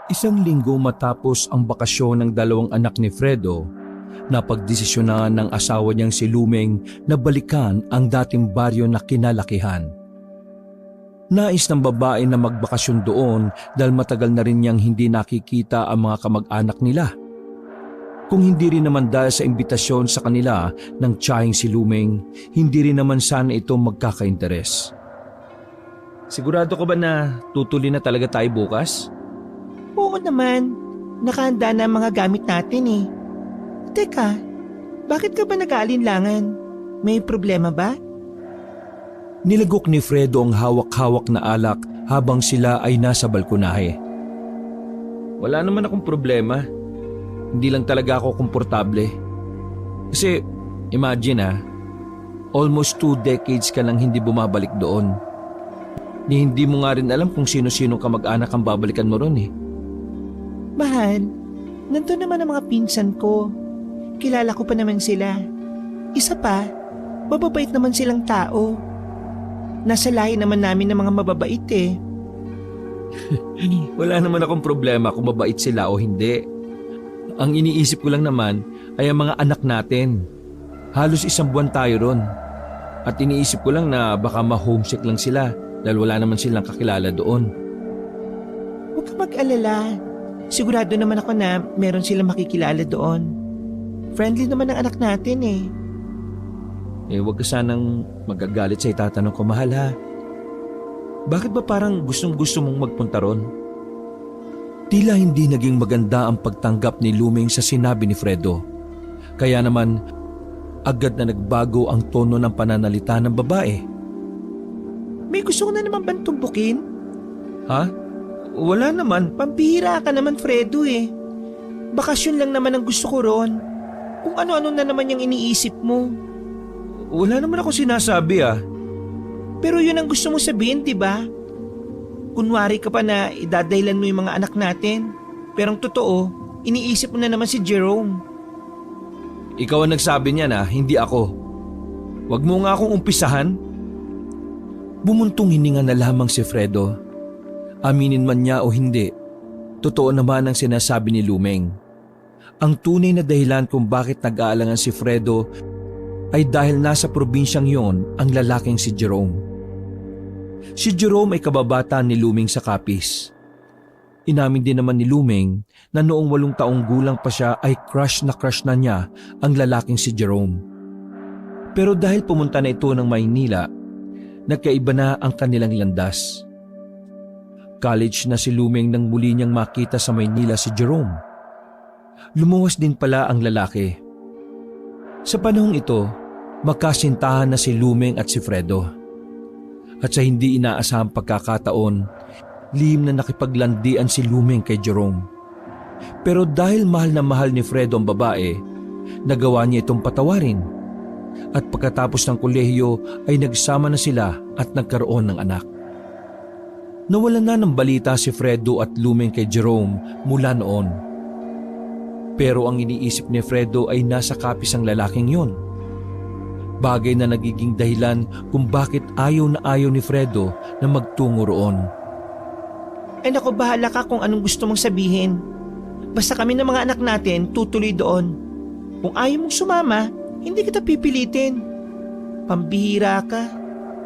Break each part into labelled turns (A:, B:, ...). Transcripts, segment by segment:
A: Isang linggo matapos ang bakasyon ng dalawang anak ni Fredo, napagdesisyonan ng asawa niyang si Lumeng na balikan ang dating baryo na kinalakihan. Nais ng babae na magbakasyon doon dahil matagal na rin niyang hindi nakikita ang mga kamag-anak nila. Kung hindi rin naman dahil sa imbitasyon sa kanila ng tiyahing si Lumeng, hindi rin naman sana ito magkaka-interes. Sigurado ka ba na tutuloy na talaga tayo bukas?
B: Oo naman, nakahanda na ang mga gamit natin eh. Teka, bakit ka ba nag-aalinlangan? May problema ba?
A: Nilagok ni Fredo ang hawak-hawak na alak habang sila ay nasa balkonahe. Wala naman akong problema. Hindi lang talaga ako komportable. Kasi imagine almost 2 decades ka nang hindi bumabalik doon. Hindi mo nga rin alam kung sino-sino kamag-anak ang babalikan mo ron eh.
B: Mahal, nandun naman ang mga pinsan ko. Kilala ko pa naman sila. Isa pa, mababait naman silang tao. Nasa lahi naman namin ng mga mababait eh.
A: Wala naman akong problema kung mabait sila o hindi. Ang iniisip ko lang naman ay ang mga anak natin. Halos 1 buwan tayo ron. At iniisip ko lang na baka ma-homesick lang sila dahil wala naman silang kakilala doon.
B: Huwag ka mag-alala. Sigurado naman ako na meron silang makikilala doon. Friendly naman ang anak natin eh.
A: Huwag ka sanang magagalit sa itatanong ko, mahal ha. Bakit ba parang gustong-gusto mong magpunta ron? Tila hindi naging maganda ang pagtanggap ni Lumeng sa sinabi ni Fredo. Kaya naman, agad na nagbago ang tono ng pananalita ng babae.
B: May gusto ko na naman bang tumpukin?
A: Ha? Wala naman.
B: Pampihira ka naman, Fredo eh. Bakasyon lang naman ang gusto ko ron. Kung ano-ano na naman yung iniisip mo.
A: Wala naman ako sinasabi
B: Pero yun ang gusto mo sabihin, di ba? Kunwari ka pa na idadahilan mo yung mga anak natin. Pero ang totoo, iniisip mo na naman si Jerome.
A: Ikaw ang nagsabi niya na, hindi ako. Huwag mo nga akong umpisahan. Bumuntong hininga na lamang si Fredo. Aminin man niya o hindi, totoo naman ang sinasabi ni Lumeng. Ang tunay na dahilan kung bakit nag-aalangan si Fredo ay dahil nasa probinsyang yon ang lalaking si Jerome. Si Jerome ay kababata ni Lumeng sa Capiz. Inamin din naman ni Lumeng na noong 8 taong gulang pa siya ay crush na niya ang lalaking si Jerome. Pero dahil pumunta na ito ng Maynila, nagkaiba na ang kanilang landas. College na si Lumeng nang muli niyang makita sa Maynila si Jerome. Lumuwas din pala ang lalaki. Sa panahong ito, magkasintahan na si Lumeng at si Fredo. At sa hindi inaasahang pagkakataon, lihim na nakipaglandian si Lumeng kay Jerome. Pero dahil mahal na mahal ni Fredo ang babae, nagawa niya itong patawarin. At pagkatapos ng kolehiyo ay nagsama na sila at nagkaroon ng anak. Nawalan na ng balita si Fredo at Lumeng kay Jerome mula noon. Pero ang iniisip ni Fredo ay nasa Capiz ang lalaking yon. Bagay na nagiging dahilan kung bakit ayaw na ayaw ni Fredo na magtungo roon.
B: Ay naku, bahala ka kung anong gusto mong sabihin. Basta kami ng mga anak natin tutuloy doon. Kung ayaw mong sumama, hindi kita pipilitin. Pambihira ka.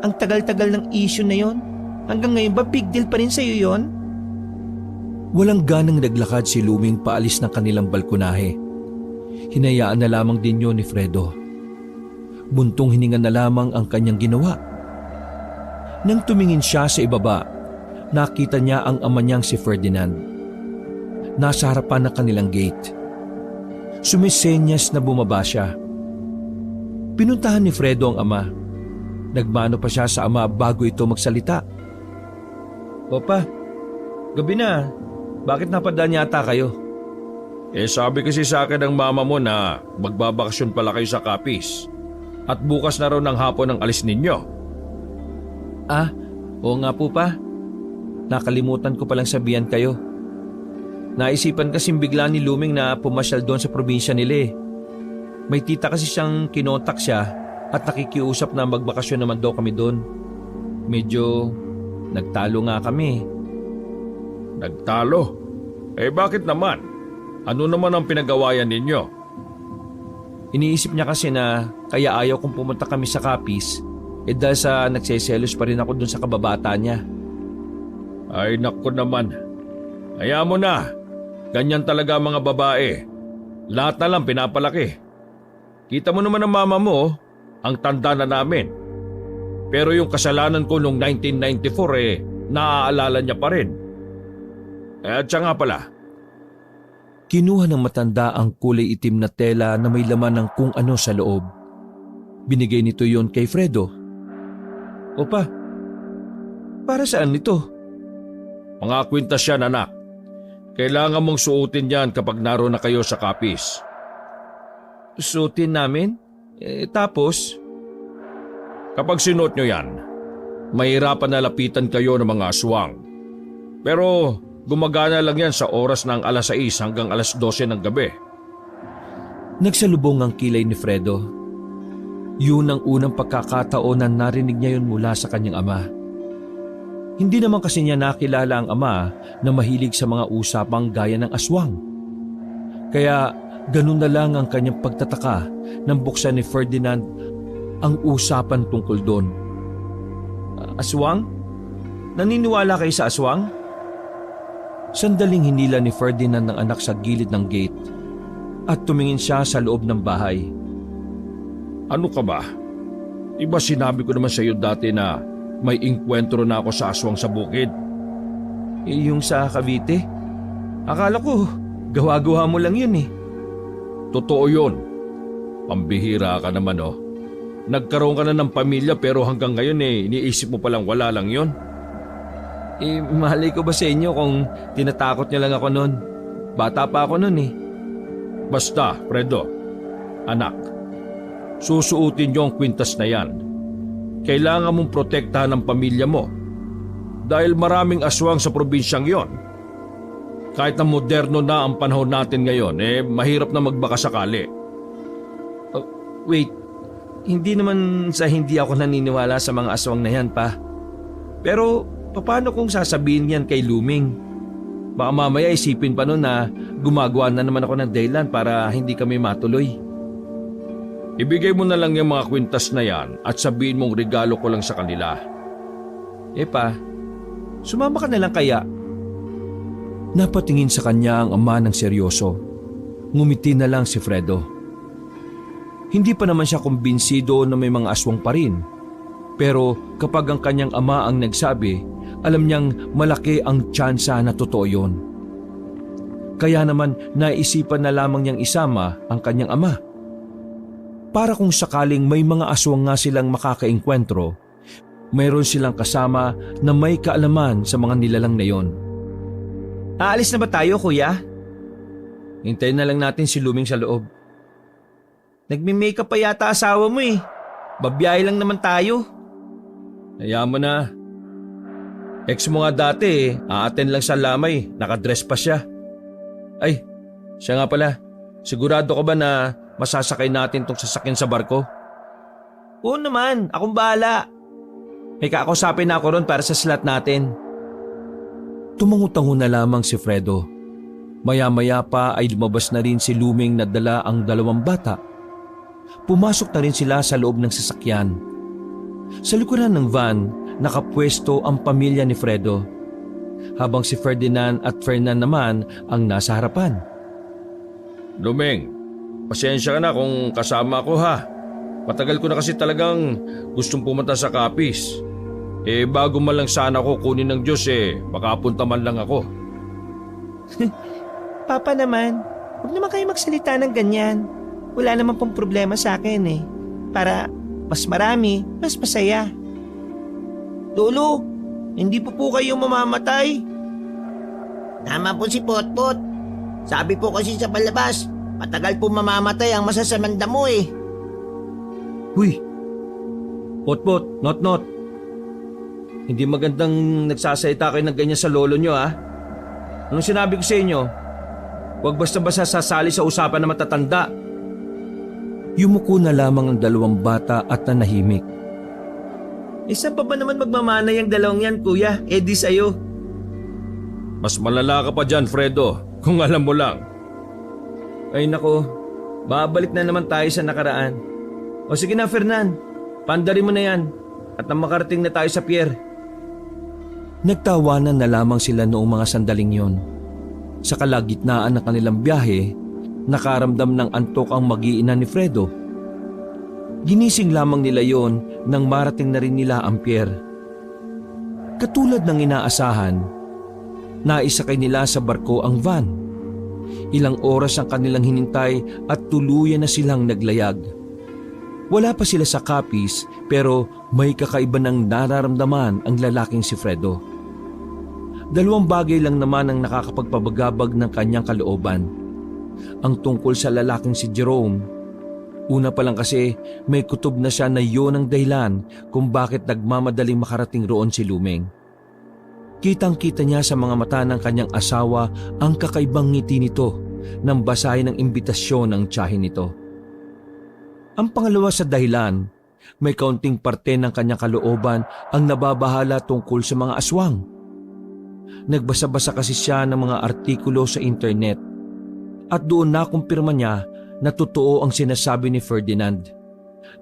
B: Ang tagal-tagal ng issue na yon. Hanggang ngayon ba big deal pa rin sa'yo yon?
A: Walang ganang naglakad si Lumeng paalis ng kanilang balkonahe. Hinayaan na lamang din yun ni Fredo. Buntong hininga na lamang ang kanyang ginawa. Nang tumingin siya sa ibaba, nakita niya ang ama niyang si Ferdinand. Nasa harapan ng kanilang gate. Sumisenyas na bumaba siya. Pinuntahan ni Fredo ang ama. Nagmano pa siya sa ama bago ito magsalita. Papa, gabi na. Bakit napadaan yata kayo?
C: Sabi kasi sa akin ng mama mo na magbabakasyon pala kayo sa Capiz. At bukas na raw ng hapon ang alis ninyo.
A: Oo nga po pa. Nakalimutan ko palang sabihan kayo. Naisipan kasing bigla ni Lumeng na pumasyal doon sa probinsya nila eh. May tita kasi siyang kinontak siya at nakikiusap na magbakasyon naman daw kami doon. Medyo nagtalo nga kami.
C: Nagtalo? Bakit naman? Ano naman ang pinagawayan ninyo?
A: Iniisip niya kasi na kaya ayaw kong pumunta kami sa Capiz dahil sa nagseselos pa rin ako dun sa kababata niya.
C: Ay naku naman. Hayaan mo na. Ganyan talaga ang mga babae. Lahat na lang pinapalaki. Kita mo naman ang mama mo, ang tanda na namin. Pero yung kasalanan ko noong 1994 naaalala niya pa rin. At siya nga pala.
A: Kinuha ng matanda ang kulay itim na tela na may laman ng kung ano sa loob. Binigay nito yon kay Fredo. Opa, para saan ito?
C: Mga kwintas yan, anak. Kailangan mong suotin yan kapag naroon na kayo sa Capiz.
A: Suotin namin? Tapos?
C: Kapag sinuot nyo yan, mahirapan na lapitan kayo ng mga aswang. Pero gumagana lang yan sa oras ng alas 6 hanggang alas 12 ng gabi.
A: Nagsalubong ang kilay ni Fredo. Yun ang unang pagkakataon na narinig niya yun mula sa kanyang ama. Hindi naman kasi niya nakilala ang ama na mahilig sa mga usapang gaya ng aswang. Kaya ganun na lang ang kanyang pagtataka nang buksan ni Ferdinand ang usapan tungkol doon. Aswang? Naniniwala kayo sa aswang? Sandaling hinila ni Ferdinand ng anak sa gilid ng gate at tumingin siya sa loob ng bahay.
C: Ano ka ba? Iba sinabi ko naman sa iyo dati na may inkwentro na ako sa aswang sa bukid.
A: Yung sa Cavite? Akala ko, gawa-gawa mo lang yun eh.
C: Totoo yun. Pambihira ka naman oh. Nagkaroon ka na ng pamilya pero hanggang ngayon iniisip mo palang wala lang yun.
A: Malay ko ba sa inyo kung tinatakot niya lang ako noon? Bata pa ako noon eh.
C: Basta, Fredo, anak, susuotin niyo ang kwintas na yan. Kailangan mong protektahan ang pamilya mo dahil maraming aswang sa probinsyang yon. Kahit na moderno na ang panahon natin ngayon, mahirap na magbaka sakali.
A: Wait, hindi naman sa hindi ako naniniwala sa mga aswang na yan pa. Pero paano kung sasabihin yan kay Luming? Baka mamaya isipin pa nun na gumagawa na naman ako ng dahilan para hindi kami matuloy.
C: Ibigay mo na lang yung mga kwintas na yan at sabihin mong regalo ko lang sa kanila.
A: Pa, sumama ka na lang kaya? Napatingin sa kanya ang ama ng seryoso. Ngumiti na lang si Fredo. Hindi pa naman siya kumbinsido na may mga aswang pa rin. Pero kapag ang kanyang ama ang nagsabi, alam niyang malaki ang tsansa na totoo yun. Kaya naman naisipan na lamang niyang isama ang kanyang ama. Para kung sakaling may mga aswang nga silang makakaengkwentro, mayroon silang kasama na may kaalaman sa mga nilalang na yon. Aalis na ba tayo, kuya? Hintayin na lang natin si Luming sa loob. Nagme-makeup pa yata asawa mo eh. Babiyahe lang naman tayo.
C: Hayaan mo na. Ex mo nga dati aaten lang sa lamay, nakadress pa siya.
A: Ay, siya nga pala. Sigurado ka ba na masasakay natin tong sasakyan sa barko?
B: Oo naman, akong bahala.
A: May kakausapin na ako ron para sa slot natin. Tumangutango na lamang si Fredo. Maya-maya pa ay lumabas na rin si Luming na dala ang dalawang bata. Pumasok na rin sila sa loob ng sasakyan. Sa likuran ng van, nakapwesto ang pamilya ni Fredo, habang si Ferdinand at Fernan naman ang nasa harapan.
C: Luming, pasensya ka na kung kasama ako ha. Matagal ko na kasi talagang gustong pumunta sa Capiz. Bago man lang sana ako kunin ng Diyos makapunta man lang ako.
B: Papa naman, huwag naman kayo magsalita ng ganyan. Wala naman pong problema sa akin eh. Para mas marami, mas masaya. Lolo, hindi po kayo mamamatay.
D: Tama po si Potpot. Sabi po kasi sa palabas, matagal po mamamatay ang masasamang damo eh.
A: Huy! Potpot, not. Hindi magandang nagsasalita kayo ng ganyan sa lolo nyo ha. Anong sinabi ko sa inyo? Huwag basta-basta sasali sa usapan na matatanda. Yumuko na lamang ang dalawang bata at nanahimik.
B: Saan pa ba naman magmamanay ang dalawang yan, kuya? Di sa'yo.
C: Mas malala ka pa dyan, Fredo. Kung alam mo lang.
A: Ay nako, babalik na naman tayo sa nakaraan. O sige na Fernan, pandarin mo na yan at nang makarating na tayo sa pier. Nagtawanan na lamang sila noong mga sandaling yon. Sa kalagitnaan ng kanilang biyahe, nakaramdam ng antok ang mag-iina ni Fredo. Ginising lamang nila yon nang marating na rin nila ang pier. Katulad ng inaasahan, naisakay nila sa barko ang van. Ilang oras ang kanilang hinintay at tuluyan na silang naglayag. Wala pa sila sa Capiz pero may kakaiba ng nararamdaman ang lalaking si Fredo. Dalawang bagay lang naman ang nakakapagpabagabag ng kanyang kalooban. Ang tungkol sa lalaking si Jerome. Una pa lang kasi may kutob na siya na yun ang dahilan kung bakit nagmamadaling makarating roon si Lumeng. Kitang-kita niya sa mga mata ng kanyang asawa ang kakaibang ngiti nito nang basahin ang imbitasyon ng tiyahin nito. Ang pangalawa sa dahilan, may kaunting parte ng kanyang kalooban ang nababahala tungkol sa mga aswang. Nagbasa-basa kasi siya ng mga artikulo sa internet at doon nakumpirma niya na totoo ang sinasabi ni Ferdinand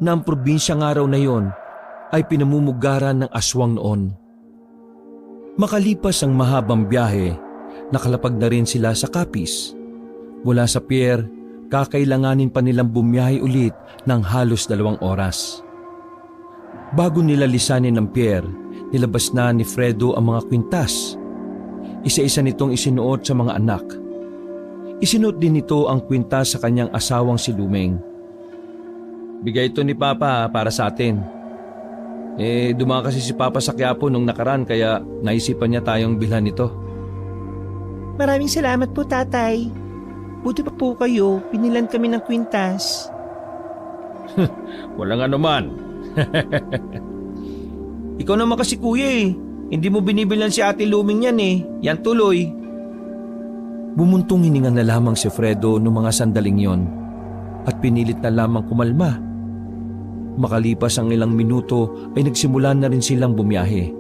A: na ang probinsya ng araw na yon ay pinamumugaran ng aswang noon. Makalipas ang mahabang biyahe, nakalapag na rin sila sa Capiz. Mula sa pier, kakailanganin pa nilang bumiyahe ulit ng halos 2 oras. Bago nila lisanin ang pier, nilabas na ni Fredo ang mga kwintas. Isa-isa nitong isinuot sa mga anak. Isinuot din nito ang kwintas sa kanyang asawang si Lumeng. Bigay ito ni Papa para sa atin. Dumaan kasi si Papa sa Quiapo nung nakaraan kaya naisipan niya tayong bilhan nito.
B: Maraming salamat po, tatay. Buti pa po kayo, pinilan kami ng kwintas.
C: Walang anuman.
A: Ikaw naman kasi kuya hindi mo binibilan si Ate Luming yan yan tuloy. Bumuntong hininga na lamang si Fredo noong mga sandaling yon at pinilit na lamang kumalma. Makalipas ang ilang minuto ay nagsimula na rin silang bumiyahe.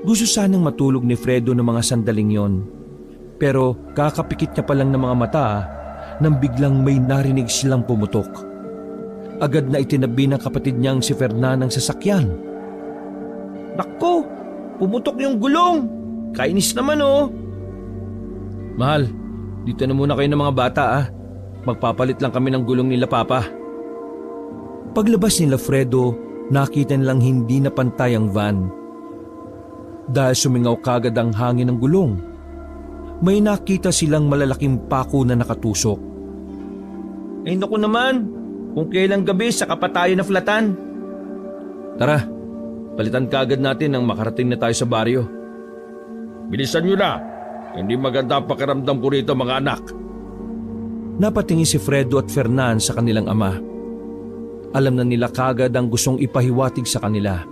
A: Gusto sanang matulog ni Fredo ng mga sandaling yon. Pero kakapikit niya pa lang ng mga mata nang biglang may narinig silang pumutok. Agad na itinabi ng kapatid niyang si Fernan ang sasakyan.
B: Naku, pumutok yung gulong. Kainis naman
A: Mahal, dito na muna kayo ng mga bata Magpapalit lang kami ng gulong nila Papa. Paglabas nila Fredo, nakita nilang hindi na pantay ang van. Dahil sumingaw kagad ang hangin ng gulong, may nakita silang malalaking pako na nakatusok.
B: Ay naku naman, kung kailang gabi saka pa tayo naflatan.
A: Tara, palitan kagad natin nang makarating na tayo sa baryo.
C: Bilisan nyo na. Hindi maganda ang pakiramdam ko rito mga anak.
A: Napatingin si Fredo at Fernan sa kanilang ama. Alam na nila kagad ang gustong ipahiwatig sa kanila.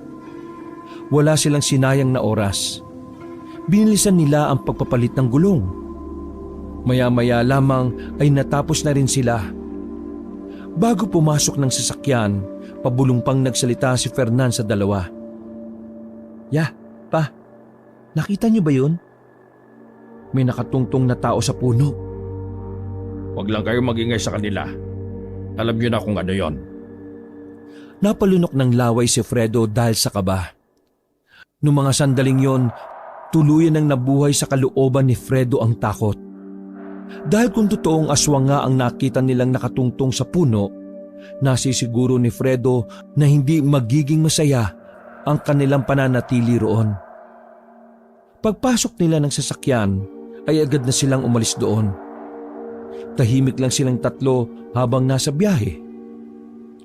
A: Wala silang sinayang na oras. Binilisan nila ang pagpapalit ng gulong. Maya-maya lamang ay natapos na rin sila. Bago pumasok ng sasakyan, pabulong pang nagsalita si Fernan sa dalawa. Pa, nakita niyo ba yun? May nakatungtong na tao sa puno.
C: Huwag lang kayo magingay sa kanila. Alam nyo na kung ano yon.
A: Napalunok ng laway si Fredo dahil sa kaba. Noong mga sandaling yon, tuluyan ang nabuhay sa kalooban ni Fredo ang takot. Dahil kung totoong aswang nga ang nakita nilang nakatungtong sa puno, nasisiguro ni Fredo na hindi magiging masaya ang kanilang pananatili roon. Pagpasok nila ng sasakyan ay agad na silang umalis doon. Tahimik lang silang tatlo habang nasa biyahe.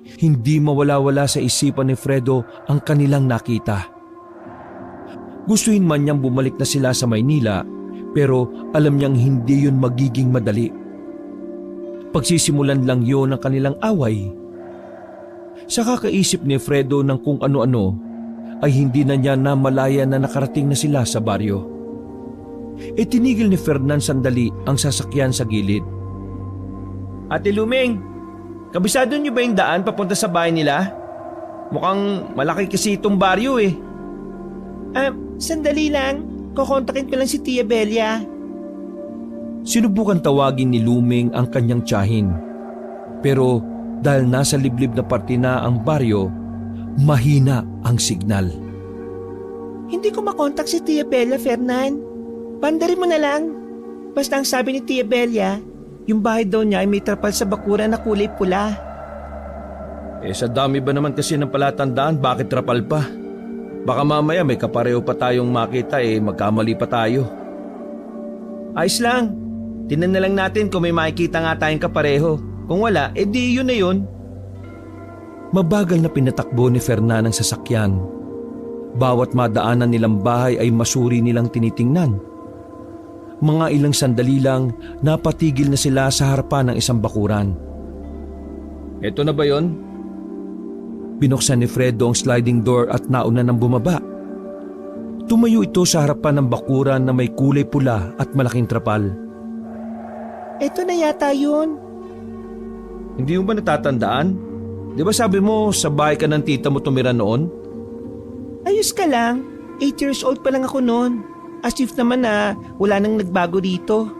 A: Hindi mawala-wala sa isipan ni Fredo ang kanilang nakita. Gustuhin man niyang bumalik na sila sa Maynila pero alam niyang hindi yun magiging madali. Pagsisimulan lang yun ang kanilang away. Sa kakaisip ni Fredo ng kung ano-ano ay hindi na niya namalaya na nakarating na sila sa baryo. Tinigil ni Fernan sandali ang sasakyan sa gilid.
B: Ate Lumeng, kabisado niyo ba yung daan papunta sa bahay nila? Mukhang malaki kasi itong baryo Sandali lang. Kukontakin ko lang si Tia Belia.
A: Sinubukan tawagin ni Luming ang kanyang tiyahin. Pero dahil nasa liblib na parte na ang baryo, mahina ang signal.
B: Hindi ko makontak si Tia Bella, Fernan. Pandarin mo na lang. Basta ang sabi ni Tia Bella, yung bahay daw niya ay may trapal sa bakuran na kulay pula.
A: Sa dami ba naman kasi ng palatandaan, bakit trapal pa? Baka mamaya may kapareho pa tayong makita magkamali pa tayo.
B: Ayos lang. Tinan na lang natin kung may makikita nga tayong kapareho. Kung wala, di yun na yun.
A: Mabagal na pinatakbo ni Fernan ang sasakyan. Bawat madaanan nilang bahay ay masuri nilang tinitingnan. Mga ilang sandali lang, napatigil na sila sa harapan ng isang bakuran.
C: Ito na ba yon?
A: Binuksan ni Fredo ang sliding door at nauna nang bumaba. Tumayo ito sa harapan ng bakuran na may kulay pula at malaking trapal.
B: Ito na yata yun.
A: Hindi mo ba natatandaan? Di ba sabi mo sa bahay ka ng tita mo tumira noon?
B: Ayos ka lang. 8 years old pa lang ako noon. As if naman na wala nang nagbago dito.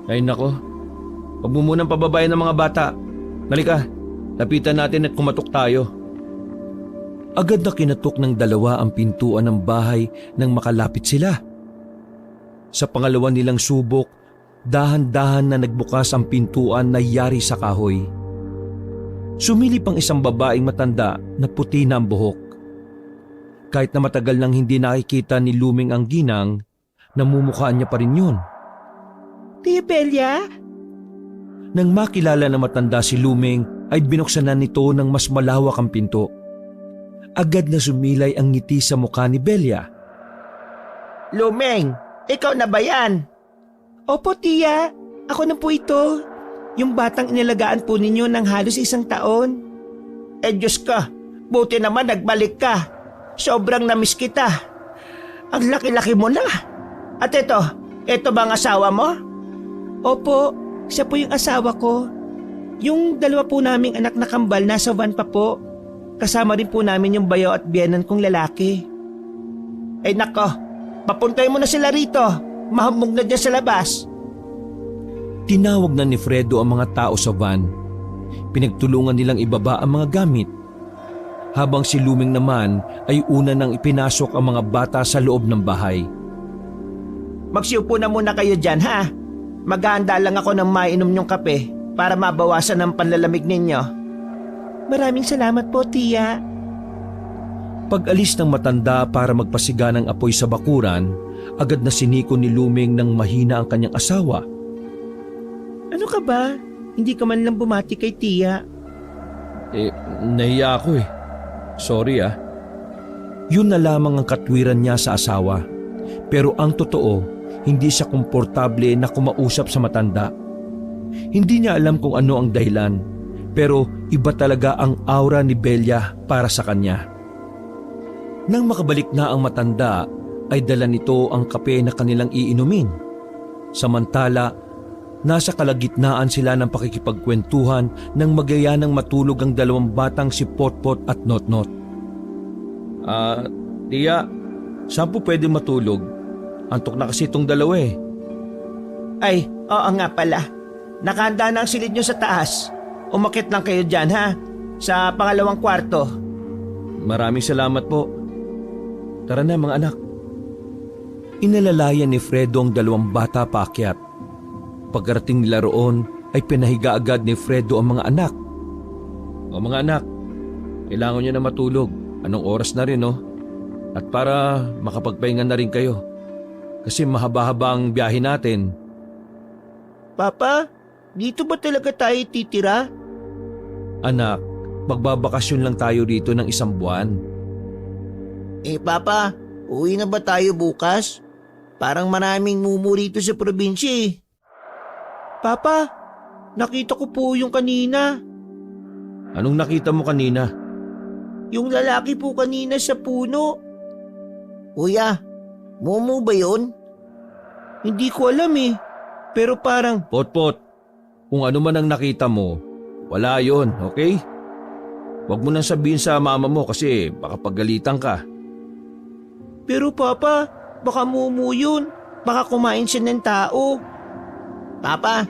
A: Ay nako, huwag mo munang pababayan ng mga bata. Halika, lapitan natin at kumatok tayo. Agad na kinatok ng dalawa ang pintuan ng bahay nang makalapit sila. Sa pangalawa nilang subok, dahan-dahan na nagbukas ang pintuan na yari sa kahoy. Sumilip ang isang babaeng matanda na puti na ang buhok. Kahit na matagal nang hindi nakikita ni Luming ang ginang, namumukhaan niya pa rin yun.
B: Tia Bella?
A: Nang makilala na matanda si Luming ay binuksan na nito ng mas malawak ang pinto. Agad na sumilay ang ngiti sa mukha ni Belia.
D: Luming, ikaw na ba yan?
B: Opo, Tia. Ako na po ito. Yung batang inilagaan po ninyo ng halos 1 taon.
D: Diyos ka, buti naman nagbalik ka. Sobrang namiss kita. Ang laki-laki mo na. At ito bang asawa mo?
B: Opo, siya po yung asawa ko. Yung 2 po naming anak na kambal nasa van pa po. Kasama rin po namin yung bayaw at biyenan kong lalaki.
D: Nako, papuntay mo na sila rito. Mahambog na dyan sa labas.
A: Tinawag na ni Fredo ang mga tao sa van. Pinagtulungan nilang ibaba ang mga gamit. Habang si Luming naman ay una nang ipinasok ang mga bata sa loob ng bahay.
D: Magsiupo na muna kayo dyan, ha? Maghahanda lang ako ng mainom nyong kape para mabawasan ang panlalamig ninyo.
B: Maraming salamat po, Tia.
A: Pag-alis ng matanda para magpasiga ng apoy sa bakuran, agad na siniko ni Luming ng mahina ang kanyang asawa.
B: Ano ka ba? Hindi ka man lang bumati kay Tia.
A: Nahiya ako Sorry Yun na lamang ang katwiran niya sa asawa. Pero ang totoo, hindi siya komportable na kumausap sa matanda. Hindi niya alam kung ano ang dahilan, pero iba talaga ang aura ni Belia para sa kanya. Nang makabalik na ang matanda, ay dala nito ang kape na kanilang iinumin. Samantala, nasa kalagitnaan sila ng pakikipagkwentuhan nang magayanang matulog ang 2 batang si Potpot at Notnot.
C: Tia, saan po pwede matulog? Antok na kasi itong 2
D: Ay, oo nga pala. Nakahanda na ang silid nyo sa taas. Umakit lang kayo dyan, ha? Sa pangalawang kwarto.
A: Maraming salamat po. Tara na mga anak. Inalalayan ni Fredo ang 2 bata paakyat. Pagkarating nila roon ay pinahiga agad ni Fredo ang mga anak.
C: O mga anak, kailangan nyo na matulog. Anong oras na rin At para makapagpahinga na rin kayo. Kasi mahaba-haba ang biyahe natin.
B: Papa, dito ba talaga tayo titira?
A: Anak, magbabakasyon lang tayo dito ng 1 buwan.
D: Papa, uwi na ba tayo bukas? Parang maraming mumu rito sa probinsya
B: Papa, nakita ko po yung kanina.
A: Anong nakita mo kanina?
B: Yung lalaki po kanina sa puno.
D: Kuya, mumu ba yun?
B: Hindi ko alam Pero parang...
A: Potpot, kung ano man ang nakita mo, wala yon, okay? Huwag mo nang sabihin sa mama mo kasi baka pagalitan ka.
B: Pero Papa, baka mumu yun. Baka kumain siya ng tao.
D: Papa,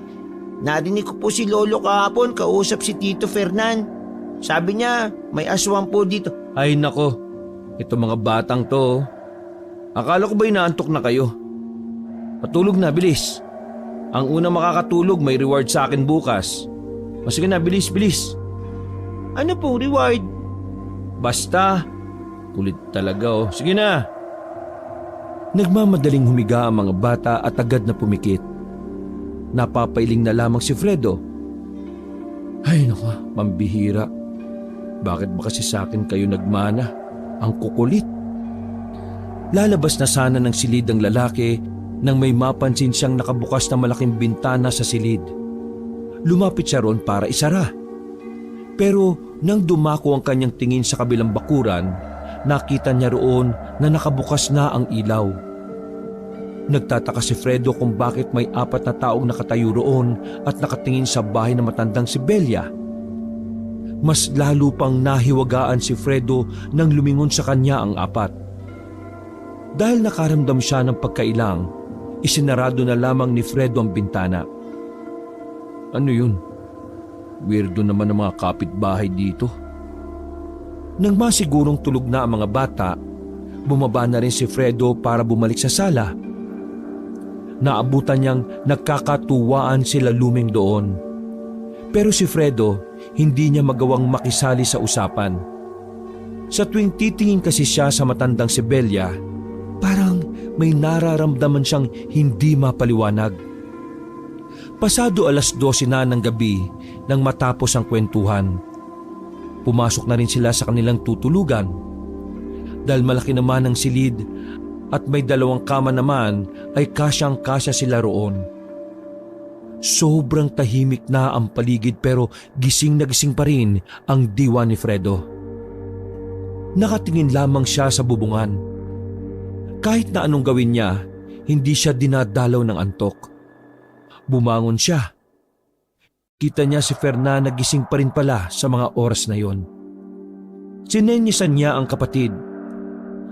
D: narinig ko po si Lolo kahapon kausap si Tito Fernan. Sabi niya, may aswang po dito.
A: Ay nako, ito mga batang to. Akala ko ba inaantok na kayo? Patulog na, bilis. Ang unang makakatulog may reward sa akin bukas. O sige na, bilis, bilis.
D: Ano pong reward?
A: Basta, kulit talaga oh. Sige na. Nagmamadaling humiga ang mga bata at agad na pumikit. Napapailing na lamang si Fredo. Ay nako, pambihira. Bakit ba kasi sa akin kayo nagmana? Ang kukulit. Lalabas na sana ng silid ang lalaki nang may mapansin siyang nakabukas na malaking bintana sa silid. Lumapit siya roon para isara. Pero nang dumako ang kanyang tingin sa kabilang bakuran, nakita niya roon na nakabukas na ang ilaw. Nagtataka si Fredo kung bakit may 4 na taong nakatayo roon at nakatingin sa bahay na matandang si Belia. Mas lalo pang nahiwagaan si Fredo nang lumingon sa kanya ang 4. Dahil nakaramdam siya ng pagkailang, isinarado na lamang ni Fredo ang bintana. Ano yun? Weirdo naman ang mga kapitbahay dito. Nang masigurong tulog na ang mga bata, bumaba na rin si Fredo para bumalik sa sala. Naabutan niyang nagkakatuwaan sila luming doon. Pero si Fredo, hindi niya magawang makisali sa usapan. Sa tuwing titingin kasi siya sa matandang si Belia, parang may nararamdaman siyang hindi mapaliwanag. Pasado 12:00 na ng gabi nang matapos ang kwentuhan. Pumasok na rin sila sa kanilang tutulugan. Dahil malaki naman ang silid at may 2 kama naman ay kasyang-kasya sila roon. Sobrang tahimik na ang paligid pero gising na gising pa rin ang diwa ni Fredo. Nakatingin lamang siya sa bubungan. Kahit na anong gawin niya, hindi siya dinadalaw ng antok. Bumangon siya. Kita niya si Fernan na gising pa rin pala sa mga oras na yon. Sinenyisan niya ang kapatid.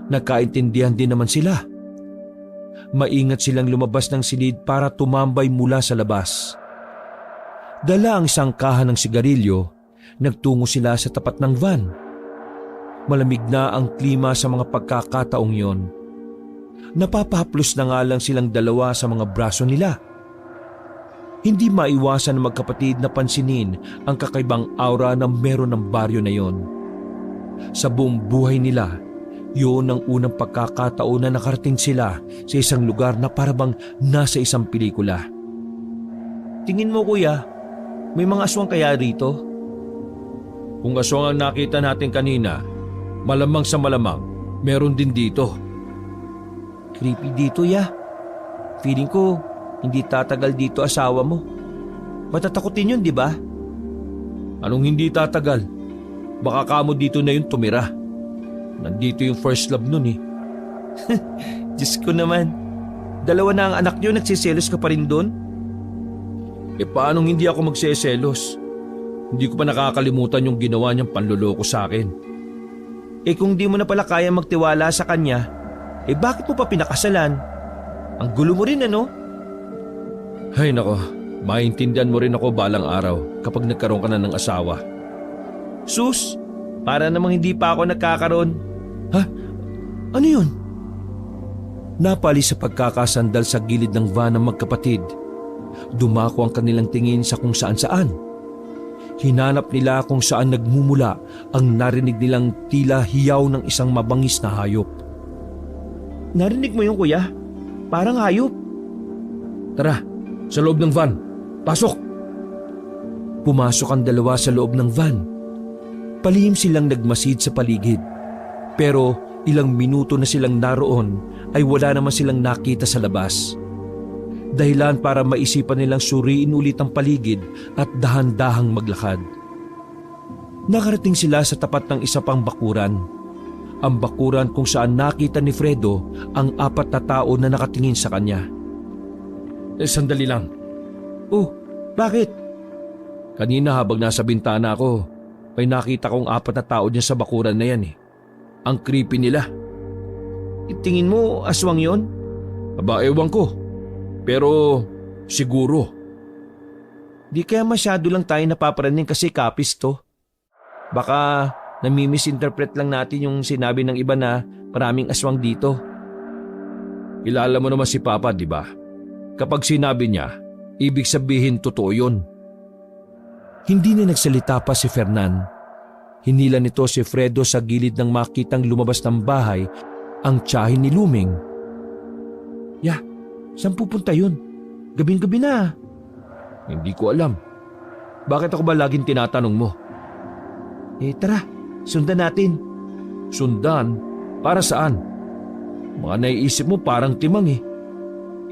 A: Nagkaintindihan din naman sila. Maingat silang lumabas ng silid para tumambay mula sa labas. Dala ang sangkahan ng sigarilyo, nagtungo sila sa tapat ng van. Malamig na ang klima sa mga pagkakataong yon. Napapahaplos na nga lang silang 2 sa mga braso nila. Hindi maiwasan ng magkapatid na pansinin ang kakaibang aura na meron ng baryo na yon. Sa buong buhay nila, yun ang unang pagkakataon na nakarating sila sa isang lugar na parabang nasa isang pelikula.
B: Tingin mo kuya, may mga aswang kaya rito?
C: Kung aswang ang nakita natin kanina, malamang sa malamang, meron din dito.
B: Creepy dito ya. Feeling ko, hindi tatagal dito asawa mo. Matatakutin yun, di ba?
C: Anong hindi tatagal? Baka kamo dito na yung tumira. Nandito yung first love nun eh.
B: Diyos ko naman. 2 na ang anak niyo, nagsiselos ka pa rin doon?
C: E paanong hindi ako magseselos? Hindi ko pa nakakalimutan yung ginawa niyang panloloko sa akin.
B: Eh kung di mo na pala kaya magtiwala sa kanya, eh bakit mo pa pinakasalan? Ang gulo mo rin ano?
C: Ay nako, maintindihan mo rin ako balang araw kapag nagkaroon ka na ng asawa.
B: Sus, para namang hindi pa ako nagkakaroon.
A: Ha? Ano yun? Napali sa pagkakasandal sa gilid ng van ng magkapatid. Dumako ang kanilang tingin sa kung saan-saan. Hinanap nila kung saan nagmumula ang narinig nilang tila hiyaw ng isang mabangis na hayop.
B: Narinig mo yun kuya? Parang hayop.
C: Tara, sa loob ng van. Pasok!
A: Pumasok ang 2 sa loob ng van. Palihim silang nagmasid sa paligid. Pero ilang minuto na silang naroon ay wala naman silang nakita sa labas. Dahilan para maisipan nilang suriin ulit ang paligid at dahan-dahang maglakad. Nakarating sila sa tapat ng isa pang bakuran. Ang bakuran kung saan nakita ni Fredo ang 4 na tao na nakatingin sa kanya.
C: Sandali lang.
B: Oh, bakit?
C: Kanina habang nasa bintana ako, may nakita kong 4 na tao dyan sa bakuran na yan eh. Ang creepy nila.
B: Tingin mo aswang yon?
C: Aba, ewan ko. Pero siguro
A: Di kaya masyado lang tayo napaparaning kasi kapis to. Baka nami-misinterpret lang natin yung sinabi ng iba na maraming aswang dito.
C: Kilala mo naman si Papa, di ba? Kapag sinabi niya, ibig sabihin totoo yun.
A: Hindi na nagsalita pa si Fernan. Hinila nito si Fredo sa gilid ng makitang lumabas ng bahay ang tiyahin ni Luming. "Ya, saan pupunta yun? Gabing-gabi na."
C: Hindi ko alam. Bakit ako ba laging tinatanong mo?
A: Tara, sundan natin.
C: Sundan? Para saan? Mga naiisip mo parang timang eh.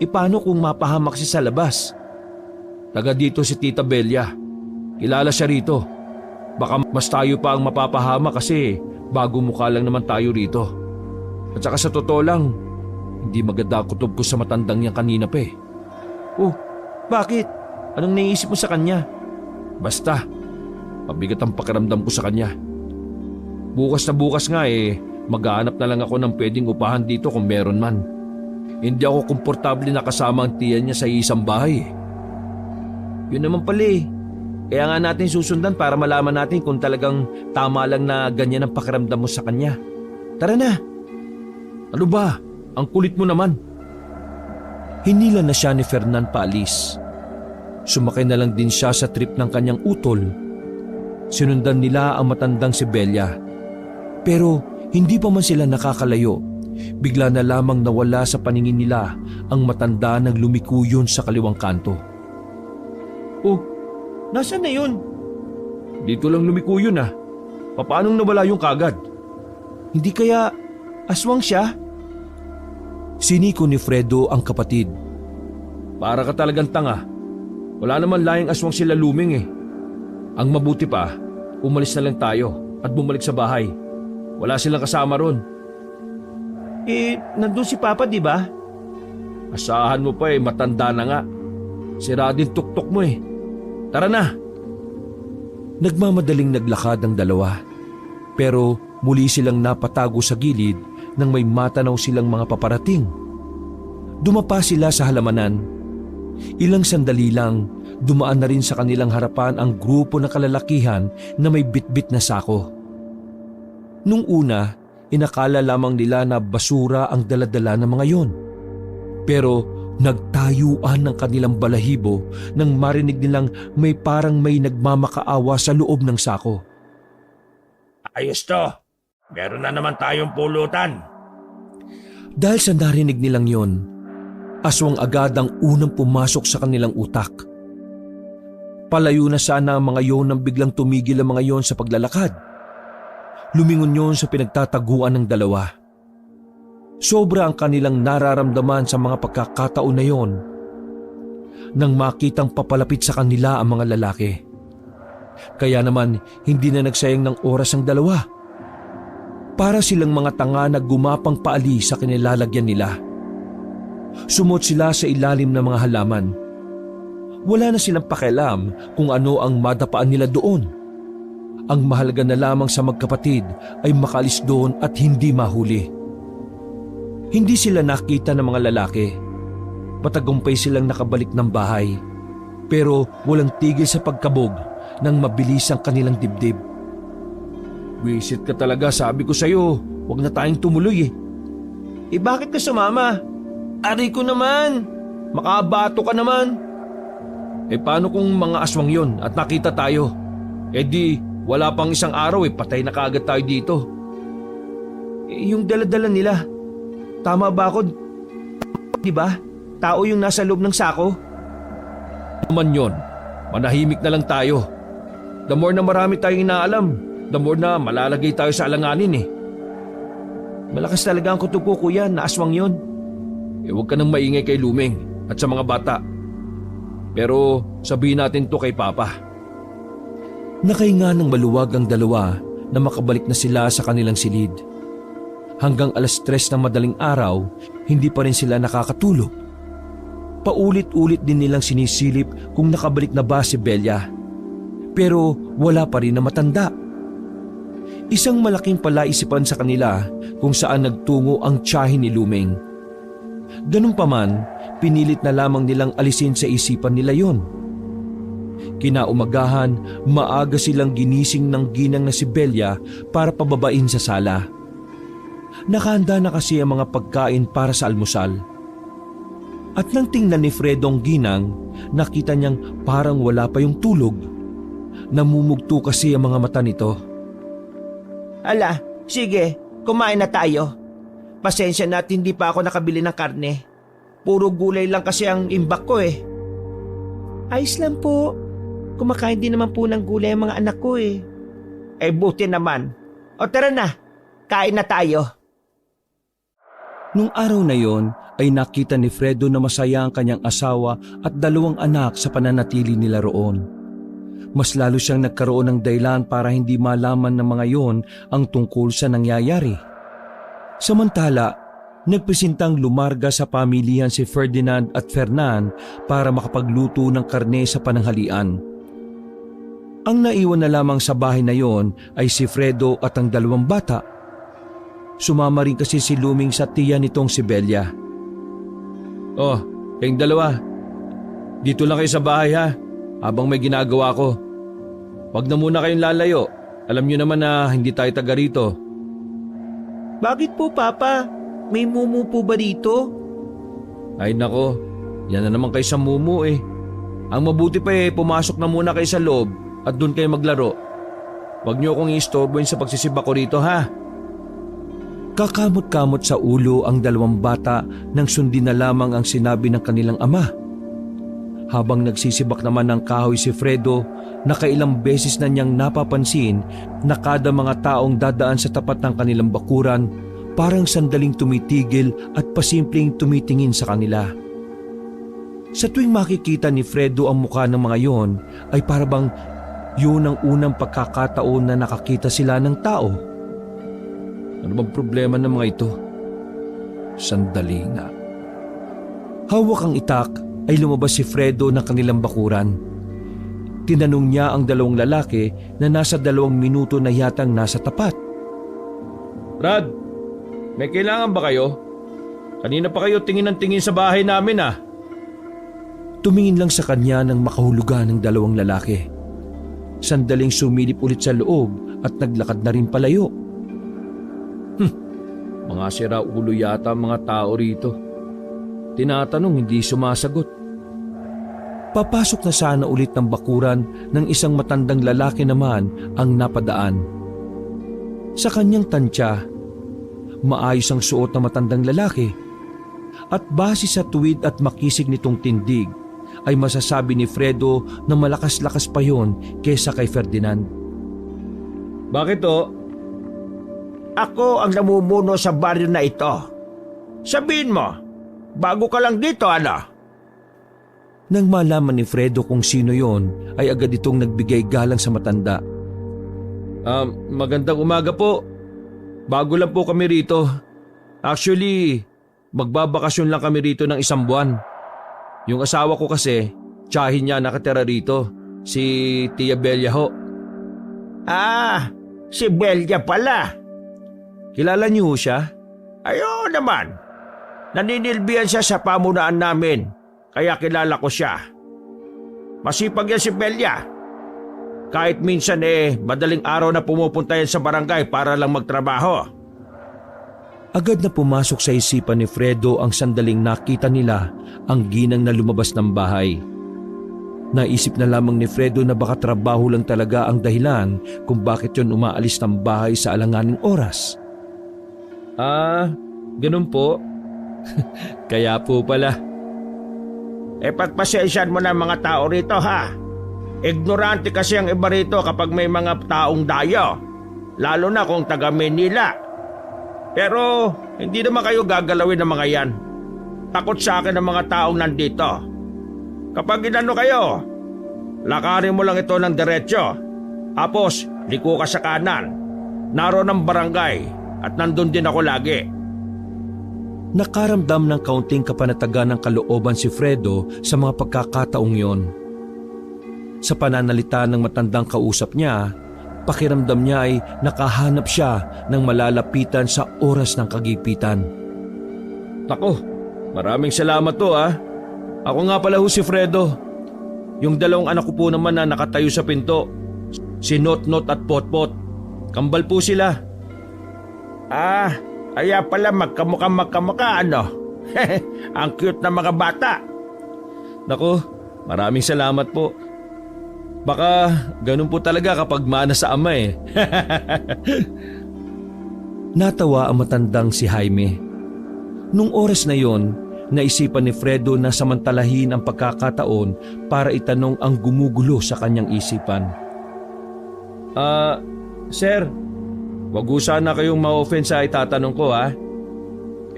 A: Paano kung mapahamak siya sa labas?
C: Taga dito si Tita Belia. Kilala siya rito. Baka mas tayo pa ang mapapahama kasi bago mukha lang naman tayo rito. At saka sa totoo lang, hindi maganda kutob ko sa matandang niya kanina pa eh.
A: Oh, bakit? Anong naisip mo sa kanya?
C: Basta, mabigat ang pakiramdam ko sa kanya. Bukas na bukas nga maghahanap na lang ako ng pwedeng upahan dito kung meron man. Hindi ako komportable na kasama ang tiyan niya sa isang bahay eh.
A: Yun naman pala eh. Kaya nga natin susundan para malaman natin kung talagang tama lang na ganyan ang pakiramdam mo sa kanya. Tara na!
C: Ano ba? Ang kulit mo naman.
A: Hinila na siya ni Fernan paalis. Sumakay na lang din siya sa trip ng kanyang utol. Sinundan nila ang matandang si Belia. Pero hindi pa man sila nakakalayo, bigla na lamang nawala sa paningin nila ang matanda nang lumikuyon sa kaliwang kanto.
B: Oh, nasaan na yun?
C: Dito lang lumikuyon ah. Paano nawala yung kagad?
A: Hindi kaya aswang siya? Siniko ni Fredo ang kapatid.
C: Para ka talagang tanga. Wala naman layang aswang sila Luming eh. Ang mabuti pa, umalis na lang tayo at bumalik sa bahay. Wala silang kasama ron.
B: Nandun si Papa, di ba?
C: Asahan mo pa matanda na nga. Sira din tuktok mo eh. Tara na!
A: Nagmamadaling naglakad ang dalawa. Pero muli silang napatago sa gilid nang may matanaw silang mga paparating. Dumapa sila sa halamanan. Ilang sandali lang, dumaan na rin sa kanilang harapan ang grupo ng kalalakihan na may bitbit na sako. Nung una, inakala lamang nila na basura ang daladala ng mga yon. Pero nagtayuan ng kanilang balahibo nang marinig nilang may parang may nagmamakaawa sa loob ng sako.
C: Ayos to! Meron na naman tayong pulutan.
A: Dahil sa narinig nilang yon, aswang agad ang unang pumasok sa kanilang utak. Palayo na sana ang mga yon nang biglang tumigil ang mga yon sa paglalakad. Lumingon yon sa pinagtataguan ng dalawa. Sobra ang kanilang nararamdaman sa mga pagkakataon na yon nang makitang papalapit sa kanila ang mga lalaki. Kaya naman hindi na nagsayang ng oras ang dalawa. Para silang mga tanga na gumapang paali sa kinilalagyan nila. Sumot sila sa ilalim ng mga halaman. Wala na silang pakialam kung ano ang madapaan nila doon. Ang mahalaga na lamang sa magkapatid ay makalis doon at hindi mahuli. Hindi sila nakita ng mga lalaki. Patagumpay silang nakabalik ng bahay. Pero walang tigil sa pagkabog nang mabilis ang kanilang dibdib.
C: Wisit ka talaga, sabi ko sa'yo. Huwag na tayong tumuloy eh.
B: Bakit ka sumama? Aray ko naman! Makabato ka naman!
C: Paano kung mga aswang yon at nakita tayo? Di wala pang isang araw patay na kaagad tayo dito.
B: Yung daladala nila. Tama ba ako? Di ba? Tao yung nasa loob ng sako?
C: Naman yon, manahimik na lang tayo. The more na marami tayong inaalam, the more na malalagay tayo sa alanganin eh.
B: Malakas talaga ang kutupo, kuya, na aswang yon.
C: Huwag ka nang maingay kay Luming at sa mga bata. Pero sabihin natin to kay Papa.
A: Nakahinga ng maluwag ang dalawa na makabalik na sila sa kanilang silid. Hanggang 3:00 ng madaling araw, hindi pa rin sila nakakatulog. Paulit-ulit din nilang sinisilip kung nakabalik na ba si Belia. Pero wala pa rin na matanda. Isang malaking palaisipan sa kanila kung saan nagtungo ang tiyahin ni Luming. Ganun pa man, pinilit na lamang nilang alisin sa isipan nila yon. Kinaumagahan, maaga silang ginising ng ginang na si Belia para pababain sa sala. Nakahanda na kasi ang mga pagkain para sa almusal. At nang tingnan ni Fredo ang ginang, nakita niyang parang wala pa yung tulog. Namumugto kasi ang mga mata nito.
B: Ala, sige, kumain na tayo. Pasensya na at hindi pa ako nakabili ng karne. Puro gulay lang kasi ang imbak ko eh. Ayos lang po. Kumakain din naman po ng gulay ang mga anak ko eh. Eh buti naman. O tara na, kain na tayo.
A: Nung araw na yon ay nakita ni Fredo na masaya ang kanyang asawa at 2 anak sa pananatili nila roon. Mas lalo siyang nagkaroon ng dahilan para hindi malaman ng mga yon ang tungkol sa nangyayari. Samantala, nagpresentang lumarga sa pamilihan si Ferdinand at Fernan para makapagluto ng karne sa pananghalian. Ang naiwan na lamang sa bahay na yon ay si Fredo at ang 2 bata. Sumama rin kasi si Luming sa tiya nitong si Belia.
C: Oh, kayong 2. Dito lang kayo sa bahay ha, habang may ginagawa ko. Huwag na muna kayong lalayo. Alam niyo naman na hindi tayo taga rito.
B: Bakit po Papa? May mumu po ba dito?
C: Ay nako, yan na naman kayo sa mumu eh. Ang mabuti pa pumasok na muna kayo sa loob at doon kayo maglaro. Huwag niyo akong iistorbohin sa pagsisibak ko rito ha.
A: Kakamot-kamot sa ulo ang 2 bata nang sundin na lamang ang sinabi ng kanilang ama. Habang nagsisibak naman ng kahoy si Fredo, nakailang beses na niyang napapansin na kada mga taong dadaan sa tapat ng kanilang bakuran, parang sandaling tumitigil at pasimpleng tumitingin sa kanila. Sa tuwing makikita ni Fredo ang mukha ng mga yon, ay parabang yun ang unang pagkakataon na nakakita sila ng tao.
C: Ano bang problema ng mga ito?
A: Sandali nga. Hawak ang itak ay lumabas si Fredo ng kanilang bakuran. Tinanong niya ang 2 lalaki na nasa 2 minuto na yatang nasa tapat.
C: Brad, may kailangan ba kayo? Kanina pa kayo tingin ng tingin sa bahay namin ah.
A: Tumingin lang sa kanya nang makahulugan ng 2 lalaki. Sandaling sumilip ulit sa loob at naglakad na rin palayo.
C: Mga siraulo yata ang mga tao rito. Tinatanong, hindi sumasagot.
A: Papasok na sana ulit ng bakuran ng isang matandang lalaki naman ang napadaan. Sa kanyang tansya, maayos ang suot ng matandang lalaki. At base sa tuwid at makisig nitong tindig, ay masasabi ni Fredo na malakas-lakas pa yon kesa kay Ferdinand.
C: Bakit o?
D: Ako ang namumuno sa baryo na ito. Sabihin mo, bago ka lang dito ano?
A: Nang malaman ni Fredo kung sino yon, ay agad itong nagbigay galang sa matanda.
C: Magandang umaga po. Bago lang po kami rito. Actually, magbabakasyon lang kami rito ng 1 buwan. Yung asawa ko kasi, tiyahin niya nakatira rito. Si Tia Belia ho.
D: Ah, si Belia pala.
A: Kilala niyo siya?
D: Ayun naman. Naninilbihan siya sa pamunaan namin, kaya kilala ko siya. Masipag yan si Belia. Kahit minsan madaling araw na pumupunta yan sa barangay para lang magtrabaho.
A: Agad na pumasok sa isipan ni Fredo ang sandaling nakita nila ang ginang na lumabas ng bahay. Naisip na lamang ni Fredo na baka trabaho lang talaga ang dahilan kung bakit yon umaalis ng bahay sa alanganing oras.
C: Ganun po. Kaya po pala.
D: Pagpasensyahan mo na mga tao rito ha. Ignorante kasi ang iba rito kapag may mga taong dayo. Lalo na kung taga Manila. Pero hindi naman kayo gagalawin ng mga yan. Takot sa akin ang mga taong nandito. Kapag inano kayo, lakarin mo lang ito ng diretsyo. Tapos, liko ka sa kanan. Naroon ang barangay at nandun din ako lagi.
A: Nakaramdam ng kaunting kapanatagan ng kalooban si Fredo sa mga pagkakataong yon. Sa pananalita ng matandang kausap niya, pakiramdam niya ay nakahanap siya ng malalapitan sa oras ng kagipitan.
C: Nako, maraming salamat to ah. Ako nga pala ho si Fredo. Yung dalawang anak ko po naman na nakatayo sa pinto. Si Not-Not at Pot-Pot. Kambal po sila.
D: Ah, kaya pala magkamukha ano? Ang cute na mga bata.
A: Nako, maraming salamat po. Baka ganun po talaga kapag mana sa ama eh. Natawa ang matandang si Jaime. Nung oras na yon, naisipan ni Fredo na samantalahin ang pagkakataon para itanong ang gumugulo sa kanyang isipan. Sir, wag ho sana kayong ma-offense sa itatanong ko ha.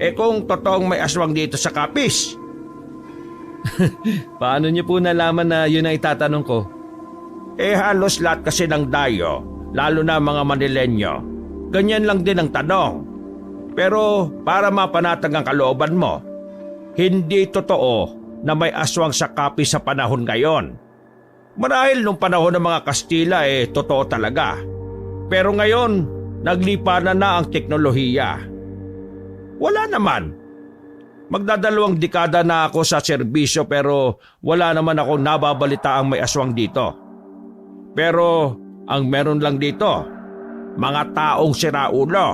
D: Eh kung totoong may aswang dito sa Capiz,
A: Paano niyo po nalaman na yun ang itatanong ko?
D: eh halos lahat kasi ng dayo, lalo na mga Manilenyo, ganyan lang din ang tanong. Pero para mapanatag ang kalooban mo, hindi totoo na may aswang sa Capiz sa panahon ngayon. Marahil nung panahon ng mga Kastila totoo talaga. Pero ngayon, naglipanan na ang teknolohiya. Wala naman. Magdadalawang dekada na ako sa serbisyo pero wala naman ako nababalita ang may aswang dito. Pero ang meron lang dito, mga taong siraulo.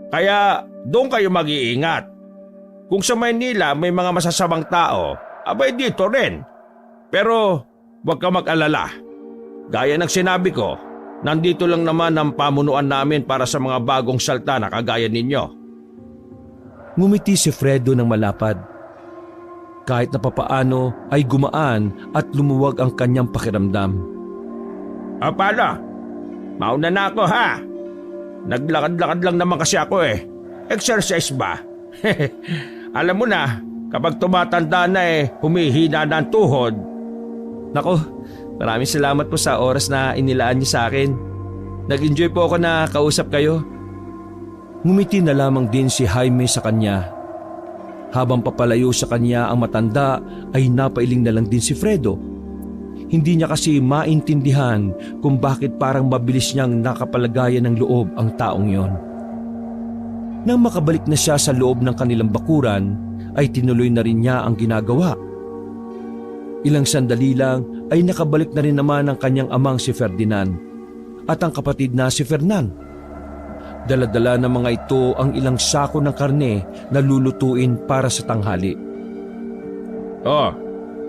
D: Kaya doon kayo mag-iingat. Kung sa Maynila may mga masasamang tao, abay dito rin. Pero huwag ka mag-alala. Gaya ng sinabi ko, nandito lang naman ang pamunuan namin para sa mga bagong salta na kagaya ninyo.
A: Ngumiti si Fredo ng malapad. Kahit na papaano ay gumaan at lumuwag ang kanyang pakiramdam.
D: Paano? Mauna na ako ha. Naglakad-lakad lang naman kasi ako Exercise ba? Alam mo na, kapag tumatanda na humihina na ang tuhod.
A: Nako, maraming salamat po sa oras na inilaan niyo sa akin. Nag-enjoy po ako na kausap kayo. Ngumiti na lamang din si Jaime sa kanya. Habang papalayo sa kanya ang matanda ay napailing na lang din si Fredo. Hindi niya kasi maintindihan kung bakit parang mabilis niyang nakapalagayan ng loob ang taong yon. Nang makabalik na siya sa loob ng kanilang bakuran ay tinuloy na rin niya ang ginagawa. Ilang sandali lang ay nakabalik na rin naman ang kanyang amang si Ferdinand at ang kapatid na si Fernan. Dala-dala ng mga ito ang ilang sako ng karne na lulutuin para sa tanghali.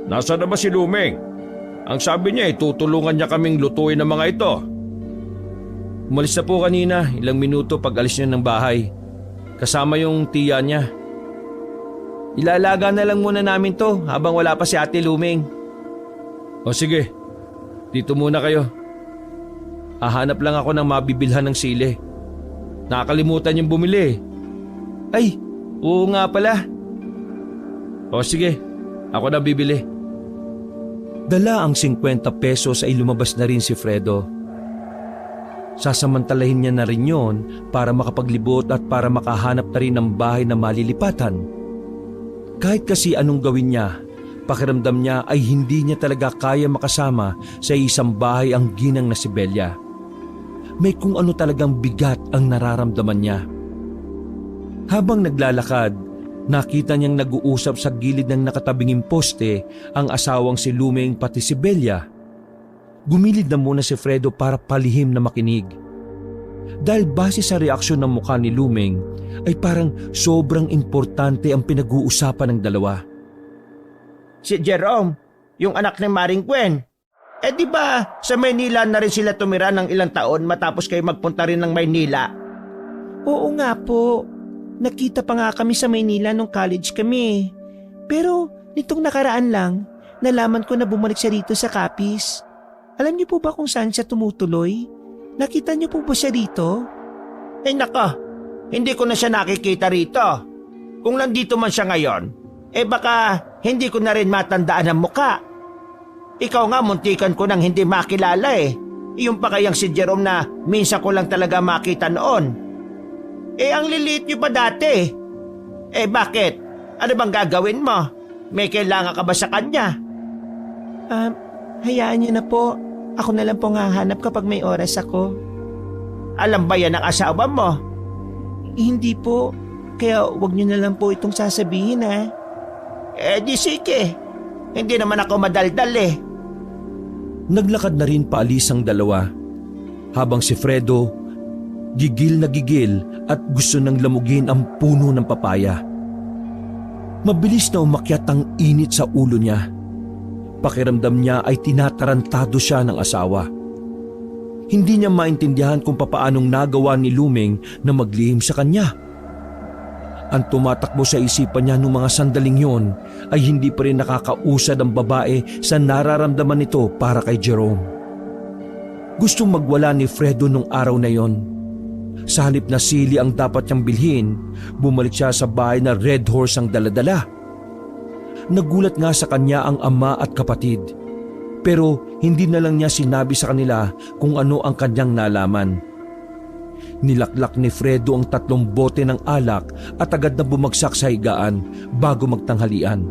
D: Nasa na ba si Lumeng? Ang sabi niya tutulungan niya kaming lutuin ang mga ito.
A: Umalis na po kanina, ilang minuto pag alis niya ng bahay. Kasama yung tiya niya. Ilalaga na lang muna namin to habang wala pa si Ate Lumeng. O sige, dito muna kayo. Hahanap lang ako ng mabibilhan ng sili. Nakakalimutan yung bumili. Ay, oo nga pala. O sige, ako na bibili. Dala ang 50 pesos ay lumabas na rin si Fredo. Sasamantalahin niya na rin yon para makapaglibot at para makahanap na rin ng bahay na malilipatan. Kahit kasi anong gawin niya, pakiramdam niya ay hindi niya talaga kaya makasama sa isang bahay ang ginang na si Belia. May kung ano talagang bigat ang nararamdaman niya. Habang naglalakad, nakita niyang nag-uusap sa gilid ng nakatabinging poste ang asawang si Lumeng pati si Belia. Gumilid na muna si Fredo para palihim na makinig. Dahil base sa reaksyon ng mukha ni Lumeng ay parang sobrang importante ang pinag-uusapan ng dalawa.
D: Si Jerome, yung anak ni Maring Gwen. Di ba sa Maynila na rin sila tumira ng ilang taon matapos kayo magpunta rin ng Maynila?
B: Oo nga po. Nakita pa nga kami sa Maynila nung college kami. Pero nitong nakaraan lang, nalaman ko na bumalik siya rito sa Capiz. Alam niyo po ba kung saan siya tumutuloy? Nakita niyo po ba siya rito?
D: Nako, hindi ko na siya nakikita rito. Kung nandito man siya ngayon, baka hindi ko na rin matandaan ang muka. Ikaw nga muntikan ko nang hindi makilala Yung pa kayang si Jerome na minsan ko lang talaga makita noon. Ang liliit niyo pa dati. Bakit? Ano bang gagawin mo? May kailangan ka ba sa kanya?
B: Hayaan niyo na po. Ako na lang po hahanap kapag may oras ako.
D: Alam ba yan ang asawa mo?
B: Hindi po. Kaya wag niyo na lang po itong sasabihin
D: Di sige.
B: Hindi naman ako madaldal eh.
A: Naglakad na rin paalis ang dalawa, habang si Fredo gigil na gigil at gusto nang lamugin ang puno ng papaya. Mabilis na umakyat ang init sa ulo niya. Pakiramdam niya ay tinatarantado siya ng asawa. Hindi niya maintindihan kung papaanong nagawa ni Lumeng na maglihim sa kanya. Ang tumatakbo sa isipan niya noong mga sandaling yon ay hindi pa rin nakakausad ang babae sa nararamdaman nito para kay Jerome. Gustong magwala ni Fredo nung araw na yon. Sa halip na sili ang dapat niyang bilhin, bumalik siya sa bahay na Red Horse ang daladala. Nagulat nga sa kanya ang ama at kapatid. Pero hindi na lang niya sinabi sa kanila kung ano ang kanyang nalaman. Nilaklak ni Fredo ang 3 bote ng alak at agad na bumagsak sa higaan bago magtanghalian.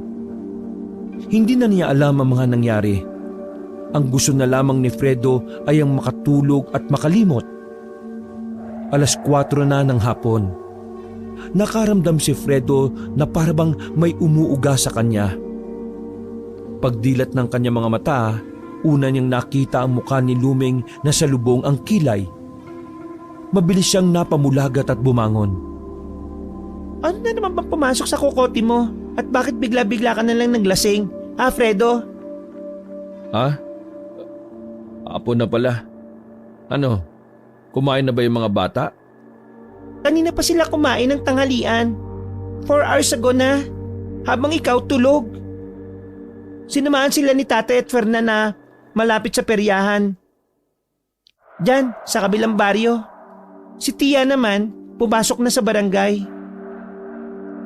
A: Hindi na niya alam ang mga nangyari. Ang gusto na lamang ni Fredo ay ang makatulog at makalimot. 4:00 na ng hapon. Nakaramdam si Fredo na parabang may umuuga sa kanya. Pagdilat ng kanyang mga mata, una niyang nakita ang mukha ni Lumeng na salubong ang kilay. Mabilis siyang napamulagat at bumangon.
B: Ano na naman bang pumasok sa kokote mo? At bakit bigla-bigla ka na lang naglasing? Ha, Fredo?
C: Ha? Apo na pala. Ano? Kumain na ba yung mga bata?
B: Kanina pa sila kumain ng tanghalian. 4 hours ago na. Habang ikaw tulog. Sinamahan sila ni Tatay at Fernan na malapit sa peryahan. Diyan, sa kabilang baryo. Si Tia naman, pumasok na sa barangay.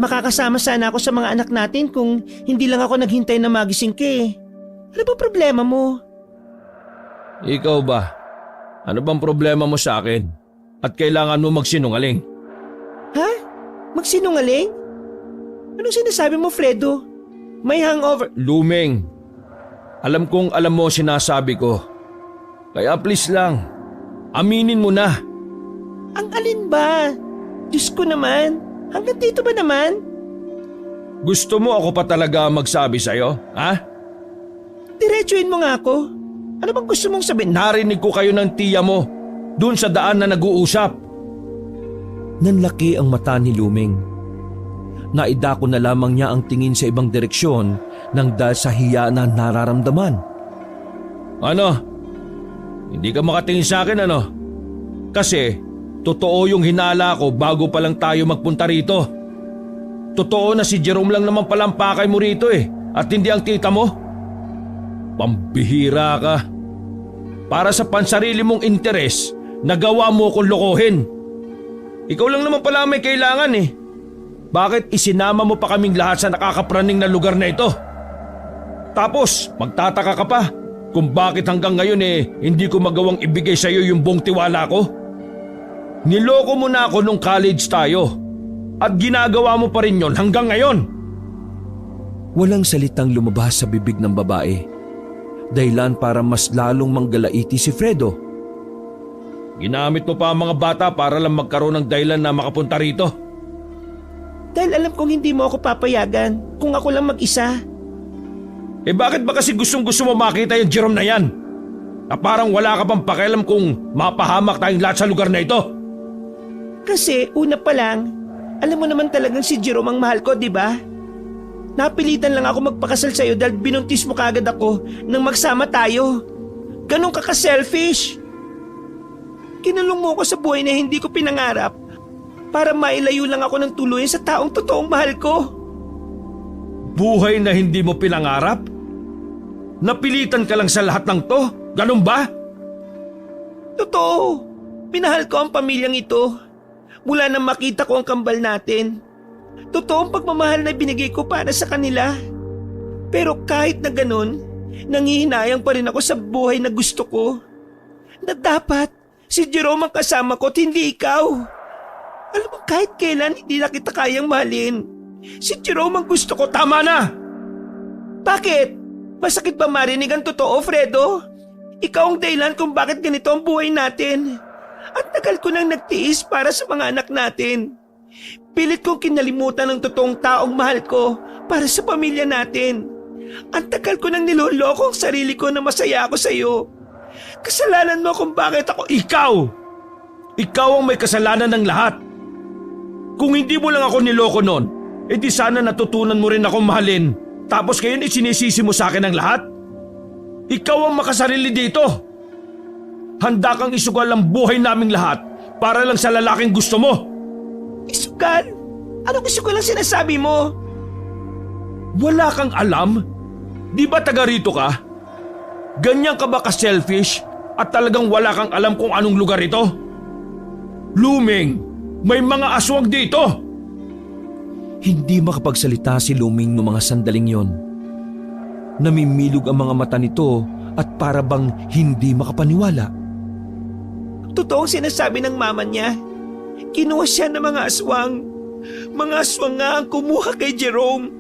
B: Makakasama sana ako sa mga anak natin kung hindi lang ako naghintay na magising ka eh. Ano ba problema mo?
C: Ikaw ba? Ano bang problema mo sa akin? At kailangan mo magsinungaling?
B: Ha? Magsinungaling? Anong sinasabi mo, Fredo? May hangover.
C: Lumeng, alam kong alam mo sinasabi ko. Kaya please lang, aminin mo na.
B: Ang alin ba? Diyos ko naman, hanggang dito ba naman?
C: Gusto mo ako pa talaga magsabi sa'yo, ha?
B: Diretsuhin mo nga ako. Ano bang gusto mong sabihin?
C: Narinig ko kayo ng tiya mo, dun sa daan na nag-uusap.
A: Nanlaki ang mata ni Lumeng. Naidako na lamang niya ang tingin sa ibang direksyon nang dahil sa hiya na nararamdaman.
C: Ano? Hindi ka makatingin sa akin ano? Kasi totoo yung hinala ko bago pa lang tayo magpunta rito. Totoo na si Jerome lang naman palang pakay mo rito eh, at hindi ang tita mo. Pambihira ka. Para sa pansarili mong interes, nagawa mo kong lokohin. Ikaw lang naman pala may kailangan eh. Bakit isinama mo pa kaming lahat sa nakakapraning na lugar na ito? Tapos magtataka ka pa kung bakit hanggang ngayon eh hindi ko magawang ibigay sa iyo yung buong tiwala ko. Niloko mo na ako nung college tayo at ginagawa mo pa rin yon hanggang ngayon.
A: Walang salitang lumabas sa bibig ng babae. Dahilan para mas lalong manggalaiti si Fredo.
C: Ginamit mo pa ang mga bata para lang magkaroon ng dahilan na makapunta rito.
B: Dahil alam kong hindi mo ako papayagan kung ako lang mag-isa.
C: Eh bakit ba kasi gustong gusto mo makita yung Jerome na yan? Na parang wala ka pang pakialam kung mapahamak tayong lahat sa lugar na ito?
B: Kasi una pa lang, alam mo naman talagang si Jerome ang mahal ko, di ba? Napilitan lang ako magpakasal sa'yo dahil binuntis mo kagad ako nang magsama tayo. Ganun ka ka-selfish. Kinulong mo ko sa buhay na hindi ko pinangarap para mailayo lang ako ng tuluyan sa taong totoong mahal ko.
C: Buhay na hindi mo pinangarap? Napilitan ka lang sa lahat ng to? Ganun ba?
B: Totoo. Minahal ko ang pamilyang ito. Mula nang makita ko ang kambal natin. Totoo ang pagmamahal na binigay ko para sa kanila. Pero kahit na ganun, nangihinayang pa rin ako sa buhay na gusto ko. Na dapat si Jerome ang kasama ko at hindi ikaw. Alam mo, kahit kailan hindi na kita kayang mahalin. Si Jerome ang gusto ko.
C: Tama na!
B: Bakit? Masakit ba marinig ang totoo, Fredo? Ikaw ang dahilan kung bakit ganito ang buhay natin. At tagal ko nang nagtiis para sa mga anak natin. Pilit kong kinalimutan ang totoong taong mahal ko para sa pamilya natin. Ang tagal ko nang niloloko ang sarili ko na masaya ako sa iyo. Kasalanan mo kung bakit ako...
C: Ikaw! Ikaw ang may kasalanan ng lahat. Kung hindi mo lang ako niloko noon, edi sana natutunan mo rin akong mahalin. Tapos ngayon isinisisi mo sa akin ang lahat? Ikaw ang makasarili dito. Handa kang isugal ang buhay naming lahat para lang sa lalaking gusto mo.
B: Isugal? Ano gusto ko lang sinasabi mo?
C: Wala kang alam? Di ba taga rito ka? Ganyan ka ba ka-selfish at talagang wala kang alam kung anong lugar ito? Luming, may mga aswang dito!
A: Hindi makapagsalita si Luming noong mga sandaling yon. Namimilog ang mga mata nito at para bang hindi makapaniwala.
B: Totoong sinasabi ng mama niya. Kinuha siya ng mga aswang. Mga aswang nga ang kumuha kay Jerome.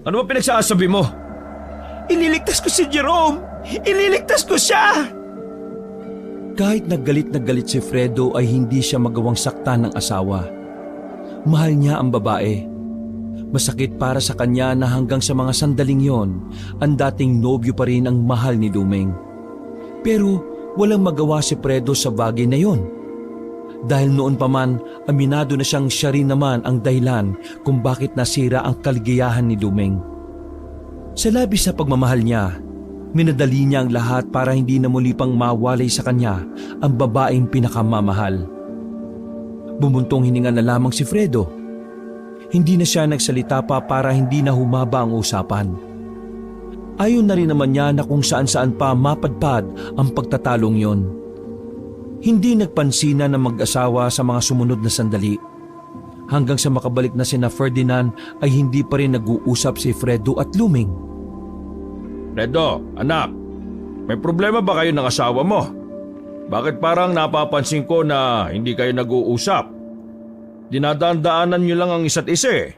C: Ano ba pinagsasabi mo?
B: Ililigtas ko si Jerome! Ililigtas ko siya!
A: Kahit naggalit na galit si Fredo ay hindi siya magawang saktan ng asawa. Mahal niya ang babae. Masakit para sa kanya na hanggang sa mga sandaling yon, ang dating nobyo pa rin ang mahal ni Luming. Pero walang magawa si Fredo sa bagay na yon. Dahil noon pa man, aminado na siyang siya rin naman ang dahilan kung bakit nasira ang kaligayahan ni Luming. Sa labis na pagmamahal niya, minadali niya ang lahat para hindi na muli pang mawalay sa kanya ang babaeng pinakamamahal. Bumuntong hininga na lamang si Fredo. Hindi na siya nagsalita pa para hindi na humaba ang usapan. Ayon na rin naman niya na kung saan-saan pa mapadpad ang pagtatalong yon. Hindi nagpansinan ng mag-asawa sa mga sumunod na sandali. Hanggang sa makabalik na sina Ferdinand ay hindi pa rin nag-uusap si Fredo at Luming.
C: Fredo, anak, may problema ba kayo ng asawa mo? Bakit parang napapansin ko na hindi kayo nag-uusap? Dinadaan-daanan niyo lang ang isa't isa eh.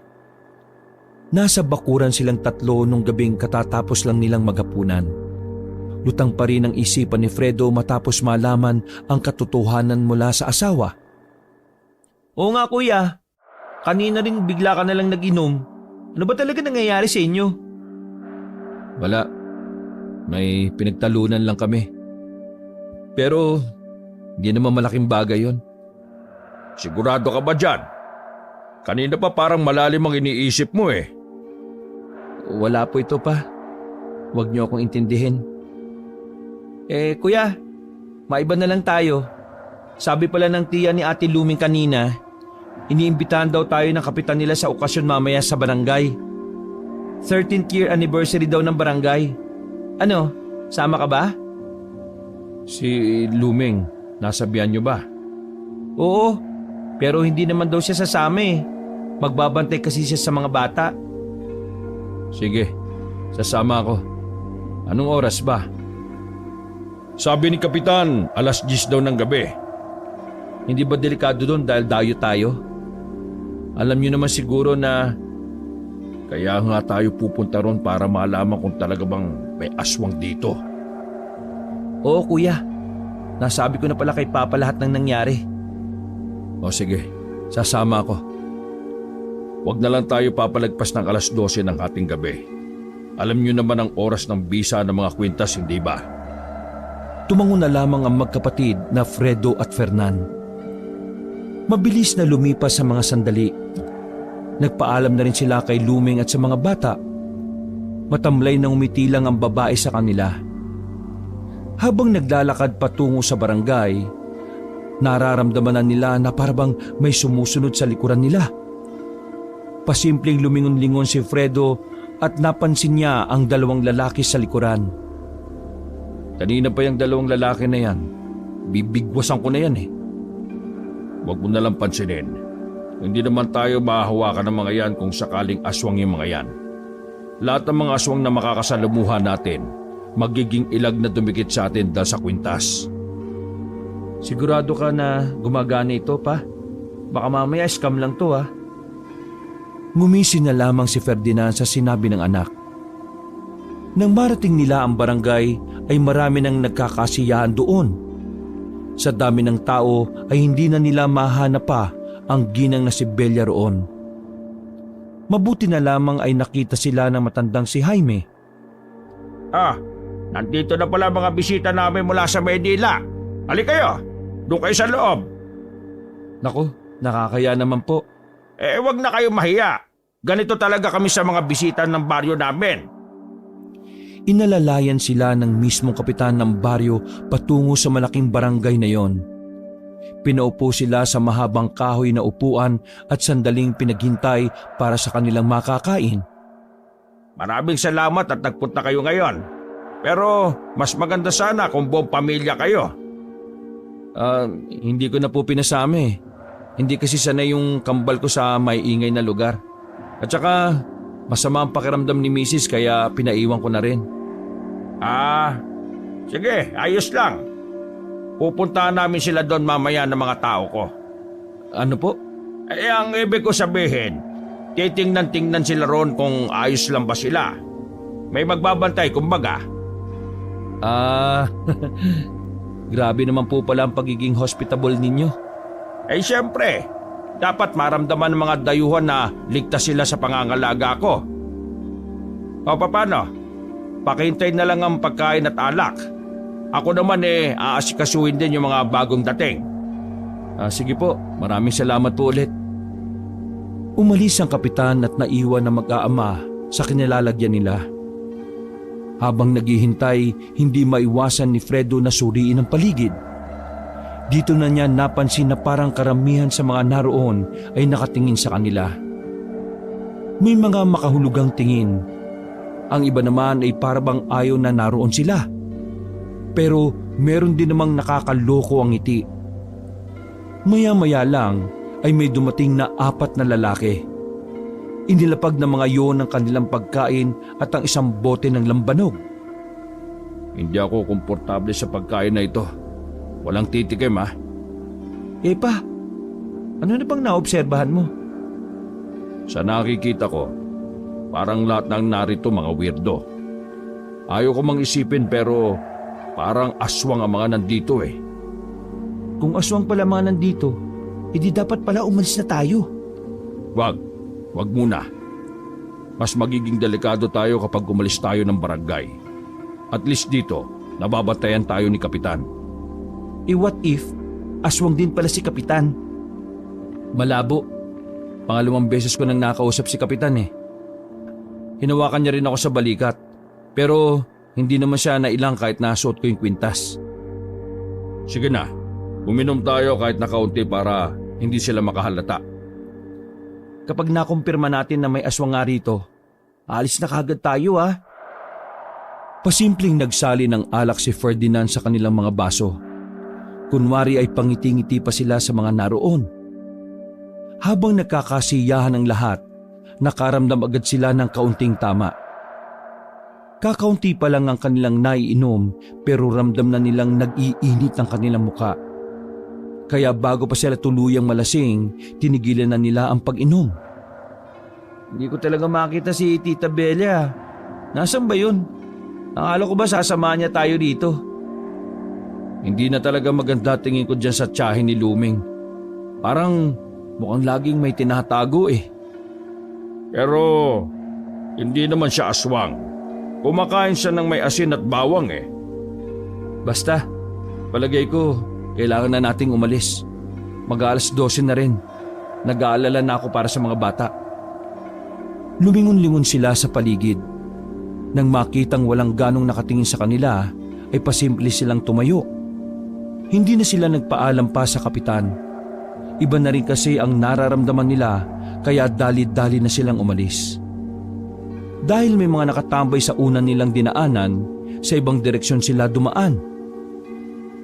A: Nasa bakuran silang tatlo nung gabing katatapos lang nilang maghapunan. Lutang pa rin ang isipan ni Fredo matapos malaman ang katotohanan mula sa asawa.
B: Oo nga kuya, kanina rin bigla ka na lang nag-inom. Ano ba talaga nangyayari sa inyo?
A: Wala. May pinagtalunan lang kami. Pero hindi naman malaking bagay yon.
C: Sigurado ka ba dyan? Kanina pa parang malalim ang iniisip mo eh.
A: Wala po ito pa. Huwag niyo akong intindihin.
B: Kuya, maiba na lang tayo. Sabi pala ng tiya ni Ate Luming kanina, iniimbitahan daw tayo ng kapitan nila sa okasyon mamaya sa barangay. 13th year anniversary daw ng barangay. Ano, sama ka ba?
C: Si Luming, nasabihan niyo ba?
B: Oo, pero hindi naman daw siya sasama eh. Magbabantay kasi siya sa mga bata.
C: Sige, sasama ako. Anong oras ba? Sabi ni Kapitan, 10:00 daw ng gabi.
A: Hindi ba delikado doon dahil dayo tayo? Alam niyo naman siguro na
C: kaya nga tayo pupunta ron para malaman kung talaga bang may aswang dito.
B: Oo kuya, nasabi ko na pala kay Papa lahat ng nangyari.
C: O sige, sasama ako. Huwag na lang tayo papalagpas ng 12:00 ng ating gabi. Alam niyo naman ang oras ng bisa ng mga kwintas, hindi ba?
A: Tumango na lamang ang magkapatid na Fredo at Fernan. Mabilis na lumipas sa mga sandali. Nagpaalam na rin sila kay Luming at sa mga bata. Matamlay na umiti lang ang babae sa kanila. Habang naglalakad patungo sa barangay, nararamdaman na nila na parabang may sumusunod sa likuran nila. Pasimpleng lumingon-lingon si Fredo at napansin niya ang dalawang lalaki sa likuran.
C: Kanina pa yung dalawang lalaki na yan. Bibigwasan ko na yan eh. Huwag mo nalang pansinin. Hindi naman tayo mahahawakan ng mga yan kung sakaling aswang yung mga yan. Lahat ng mga aswang na makakasalamuhan natin, magiging ilag na dumikit sa atin dahil sa kwintas.
B: Sigurado ka na gumagana ito pa? Baka mamaya scam lang to ha.
A: Ngumisi na lamang si Ferdinand sa sinabi ng anak. Nang marating nila ang barangay ay marami nang nagkakasiyahan doon. Sa dami ng tao ay hindi na nila mahanap pa ang ginang na si Belia roon. Mabuti na lamang ay nakita sila ng matandang si Jaime.
D: Nandito na pala mga bisita namin mula sa Maynila. Halika kayo, doon kayo sa loob.
A: Naku, nakakaya naman po.
D: Wag na kayo mahiya. Ganito talaga kami sa mga bisita ng baryo namin.
A: Inalalayan sila ng mismong kapitan ng baryo patungo sa malaking barangay na yon. Pinaupo sila sa mahabang kahoy na upuan at sandaling pinaghintay para sa kanilang makakain.
D: Maraming salamat at nagpunta kayo ngayon. Pero mas maganda sana kung buong pamilya kayo.
A: Hindi ko na po pinasama eh. Hindi kasi sanay yung kambal ko sa may ingay na lugar. At saka masama ang pakiramdam ni Mrs. kaya pinaiwan ko na rin.
D: Sige, ayos lang. Pupuntahan namin sila doon mamaya ng mga tao ko.
A: Ano po?
D: Ang ibig ko sabihin, titingnan-tingnan sila roon kung ayos lang ba sila. May magbabantay kumbaga.
A: Grabe naman po pala ang pagiging hospitable ninyo.
D: Siyempre, dapat maramdaman ng mga dayuhan na ligtas sila sa pangangalaga ko. O paano? Pakihintay na lang ang pagkain at alak. Ako naman aasikasuhin din yung mga bagong dating.
A: Sige po, maraming salamat po ulit. Umalis ang kapitan at naiwan na mag-aama sa kinilalagyan nila. Habang naghihintay, hindi maiwasan ni Fredo na suriin ang paligid. Dito na niya napansin na parang karamihan sa mga naroon ay nakatingin sa kanila. May mga makahulugang tingin. Ang iba naman ay parabang ayaw na naroon sila. Pero meron din namang nakakaloko ang ngiti. Maya-maya lang ay may dumating na 4 na lalaki. Inilapag ng mga yon ang kanilang pagkain at ang isang bote ng lambanog.
C: Hindi ako komportable sa pagkain na ito. Walang titikim
A: Pa, ano na bang naobserbahan mo?
C: Sa nakikita ko, parang lahat ng narito mga weirdo. Ayaw ko mang isipin pero parang aswang ang mga nandito eh.
B: Kung aswang pala mga nandito, hindi dapat pala umalis na tayo.
C: Wag muna. Mas magiging delikado tayo kapag umalis tayo ng barangay. At least dito, nababatayan tayo ni Kapitan.
B: What if aswang din pala si Kapitan?
A: Malabo. Pangalawang beses ko nang nakausap si Kapitan eh. Hinawakan niya rin ako sa balikat. Pero hindi naman siya nailang kahit nasuot ko yung kwintas.
C: Sige na, uminom tayo kahit na kaunti para hindi sila makahalata.
A: Kapag nakumpirma natin na may aswang nga rito, alis na kagad tayo Pasimpleng nagsali ng alak si Ferdinand sa kanilang mga baso. Kunwari ay pangiti-ngiti pa sila sa mga naroon. Habang nagkakasiyahan ng lahat, nakaramdam agad sila ng kaunting tama. Kakaunti pa lang ang kanilang naiinom pero ramdam na nilang nag-iinit ang kanilang muka. Kaya bago pa sila tuluyang malasing, tinigilan na nila ang pag-inom.
B: Hindi ko talaga makita si Tita Bella. Nasaan ba yun? Akala ko ba sasama niya tayo dito?
A: Hindi na talaga maganda tingin ko dyan sa tiyahin ni Luming. Parang mukhang laging may tinatago eh.
C: Pero hindi naman siya aswang. Kumakain siya ng may asin at bawang eh.
A: Basta, palagay ko, kailangan na nating umalis. Mag-aalas 12 na rin. Nag-aalala na ako para sa mga bata. Lumingon-lingon sila sa paligid. Nang makitang walang ganong nakatingin sa kanila, ay pasimple silang tumayo. Hindi na sila nagpaalam pa sa kapitan. Iba na rin kasi ang nararamdaman nila kaya dali-dali na silang umalis. Dahil may mga nakatambay sa una nilang dinaanan, sa ibang direksyon sila dumaan.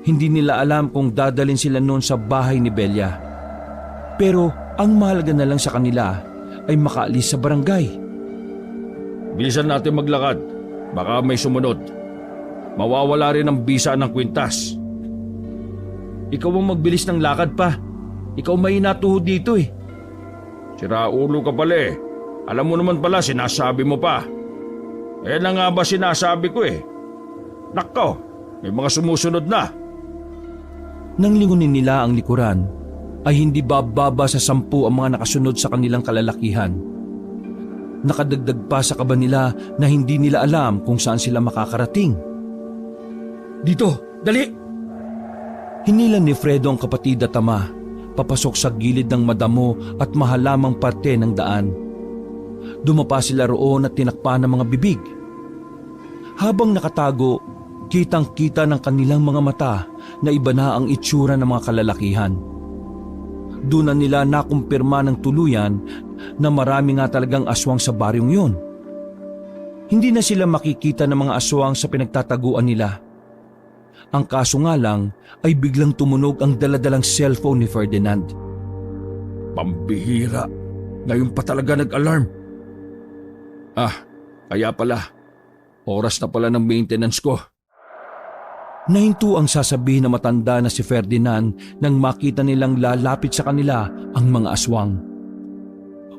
A: Hindi nila alam kung dadalhin sila noon sa bahay ni Bella. Pero ang mahalaga na lang sa kanila ay makaalis sa barangay.
C: Bilisan natin maglakad. Baka may sumunod. Mawawala rin ang bisa ng kwintas.
A: Ikaw ang magbilis ng lakad pa. Ikaw may natuhod dito eh.
C: Siraulo ka pala eh. Alam mo naman pala, sinasabi mo pa. Na nga ba sinasabi ko eh. Nako, may mga sumusunod na.
A: Nang lingunin nila ang likuran, ay hindi bababa sa 10 ang mga nakasunod sa kanilang kalalakihan. Nakadagdag pa sa kaba nila na hindi nila alam kung saan sila makakarating.
C: Dito, dali!
A: Hinilan ni Fredo ang kapatid at ama, papasok sa gilid ng madamo at mahalamang parte ng daan. Dumapa sila roon at tinakpan ng mga bibig. Habang nakatago, kitang-kita ng kanilang mga mata na iba na ang itsura ng mga kalalakihan. Doon na nila nakumpirma ng tuluyan na marami nga talagang aswang sa baryong yun. Hindi na sila makikita ng mga aswang sa pinagtataguan nila. Ang kaso nga lang ay biglang tumunog ang daladalang cellphone ni Ferdinand.
C: Pambihira. Ngayon pa talaga nag-alarm. Kaya pala. Oras na pala ng maintenance ko.
A: Nahinto ang sasabihin na matanda na si Ferdinand nang makita nilang lalapit sa kanila ang mga aswang.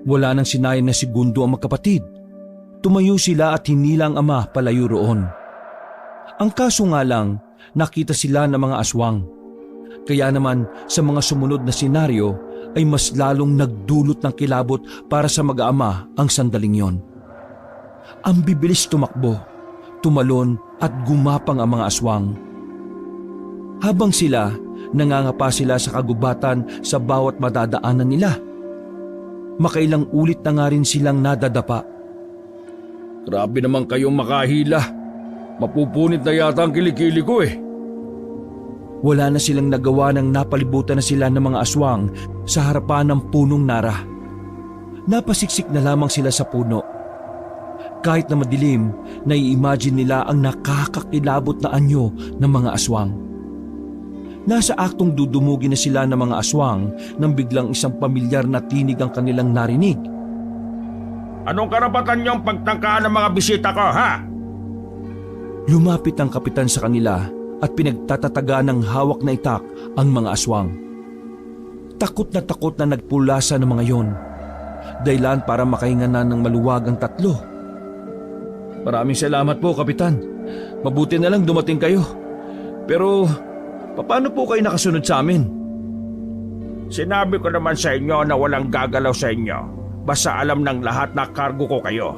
A: Wala nang sinayang na segundo ang magkapatid. Tumayo sila at hinila ang ama palayo roon. Ang kaso nga lang, nakita sila ng mga aswang. Kaya naman sa mga sumunod na senaryo ay mas lalong nagdulot ng kilabot para sa mag-aama ang sandaling yon. Ang bibilis tumakbo, tumalon at gumapang ang mga aswang. Habang sila, nangangapa sila sa kagubatan sa bawat madadaanan nila. Makailang ulit na nga rin silang nadadapa.
C: Grabe naman kayong makahila. Mapupunit na yata ang kilikili ko eh.
A: Wala na silang nagawa nang napalibutan na sila ng mga aswang sa harapan ng punong nara. Napasiksik na lamang sila sa puno. Kahit na madilim, nai-imagine nila ang nakakakilabot na anyo ng mga aswang. Nasa aktong dudumugin na sila ng mga aswang nang biglang isang pamilyar na tinig ang kanilang narinig.
D: Anong karapatan niyong pagtangkaan ng mga bisita ko, ha?
A: Lumapit ang kapitan sa kanila at pinagtatataga ng hawak na itak ang mga aswang. Takot na nagpulasa ng mga yon. Dahilan para makahinga na ng maluwag ang tatlo.
C: Maraming salamat po, Kapitan. Mabuti na lang dumating kayo. Pero, paano po kayo nakasunod sa amin?
D: Sinabi ko naman sa inyo na walang gagalaw sa inyo. Basta alam ng lahat na kargo ko kayo.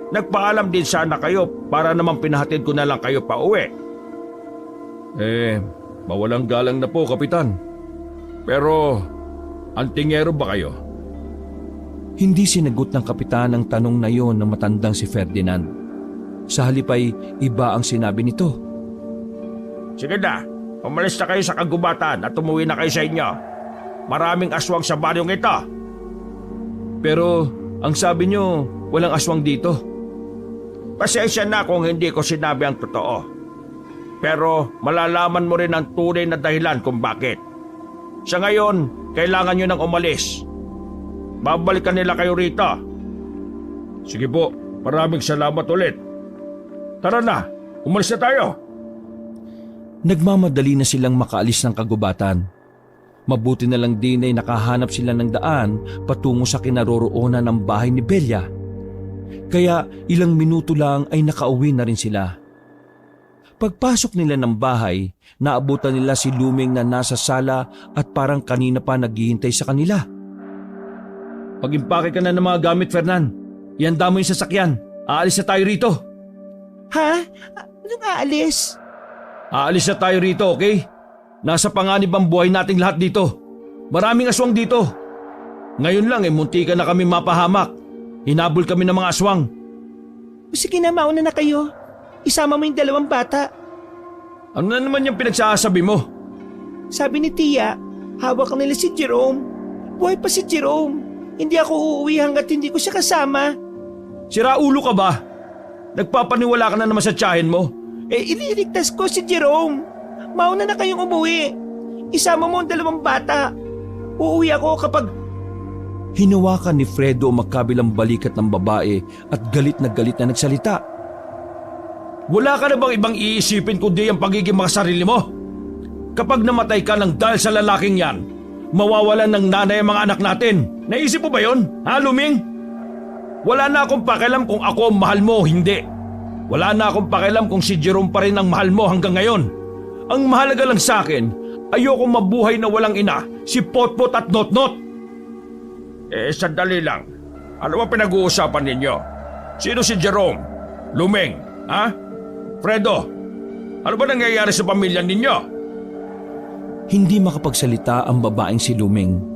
D: Nagpaalam din sana kayo para naman pinahatid ko na lang kayo pa uwi.
C: Mawalang galang na po, Kapitan. Pero, antingero ba kayo?
A: Hindi sinagot ng kapitan ang tanong na yon ng matandang si Ferdinand. Sa halip ay iba ang sinabi nito.
D: Sige na, umalis na kayo sa kagubatan at umuwi na kayo sa inyo. Maraming aswang sa baryong ito.
C: Pero, ang sabi nyo, walang aswang dito.
D: Pasensya na kung hindi ko sinabi ang totoo. Pero malalaman mo rin ang tunay na dahilan kung bakit. Sa ngayon, kailangan nyo nang umalis. Babalikan nila kayo rito.
C: Sige po, maraming salamat ulit. Tara na, umalis na tayo.
A: Nagmamadali na silang makaalis ng kagubatan. Mabuti na lang din ay nakahanap sila ng daan patungo sa kinaroroonan ng bahay ni Belia. Kaya ilang minuto lang ay nakauwi na rin sila. Pagpasok nila ng bahay, naabutan nila si Luming na nasa sala at parang kanina pa naghihintay sa kanila.
C: Pag-impake ka na ng mga gamit, Fernan. Ihanda mo yung sasakyan. Aalis na tayo rito.
B: Ha? Anong aalis?
C: Aalis na tayo rito, okay? Nasa panganib ang buhay nating lahat dito. Maraming aswang dito. Ngayon lang munti ka na kami mapahamak. Hinabol kami ng mga aswang.
B: Sige na, mauna na kayo. Isama mo yung 2 bata.
C: Ano na naman yung pinagsasabi mo?
B: Sabi ni Tia, hawak nila si Jerome. Buhay pa si Jerome. Hindi ako uuwi hanggat hindi ko siya kasama.
C: Sira ulo ka ba? Nagpapaniwala ka na naman sa tiyahin mo.
B: Ililigtas ko si Jerome. Mauna na kayong umuwi. Isama mo ang 2 bata. Uuwi ako kapag...
A: Hinawakan ni Fredo ang magkabilang balikat ng babae at galit na nagsalita.
C: Wala ka na bang ibang iisipin kundi ang pagiging makasarili mo? Kapag namatay ka ng dahil sa lalaking yan, mawawalan ng nanay ang mga anak natin. Naisip mo ba yun? Ha, Luming? Wala na akong pakialam kung ako ang mahal mo o hindi. Wala na akong pakialam kung si Jerome pa rin ang mahal mo hanggang ngayon. Ang mahalaga lang sa akin, ayoko mabuhay na walang ina, si Potpot at Notnot.
D: Sandali lang.
C: Ano ba pinag-uusapan ninyo? Sino si Jerome? Lumeng? Ha? Fredo? Ano ba nangyayari sa pamilya ninyo?
A: Hindi makapagsalita ang babaeng si Lumeng.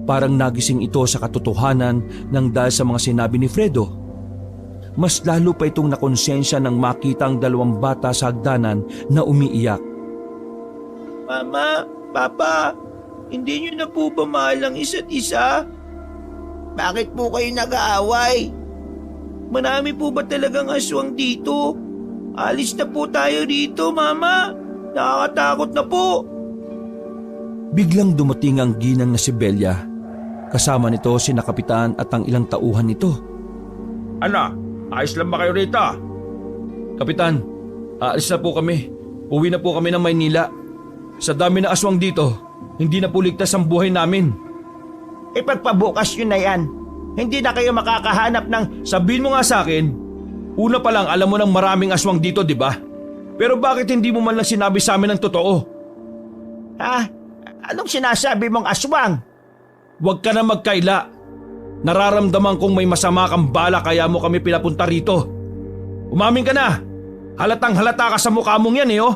A: Parang nagising ito sa katotohanan nang dahil sa mga sinabi ni Fredo. Mas lalo pa itong nakonsensya nang makita ang dalawang bata sa hagdanan na umiiyak.
B: Mama, Papa, hindi niyo na po ba mahal ang isa't isa? Bakit po kayo nag-aaway? Marami po ba talagang aswang dito? Alis na po tayo rito, Mama. Nakakatakot na po.
A: Biglang dumating ang ginang na si Belia. Kasama nito si Kapitan at ang ilang tauhan nito.
C: Ano? Ayos lang ba kayo rito?
A: Kapitan, aalis na po kami. Uwi na po kami ng Maynila. Sa dami na aswang dito, hindi na po ligtas ang buhay namin.
B: Ipagpabukas nyo na yan. Hindi na kayo makakahanap ng...
A: Sabihin mo nga sa akin, una pa lang alam mo ng maraming aswang dito, di ba? Pero bakit hindi mo man lang sinabi sa amin ang totoo?
B: Ha? Anong sinasabi mong aswang?
A: Huwag ka na magkaila. Nararamdaman kong may masama kang bala kaya mo kami pinapunta rito. Umamin ka na. Halatang halata ka sa mukha mong yan oh.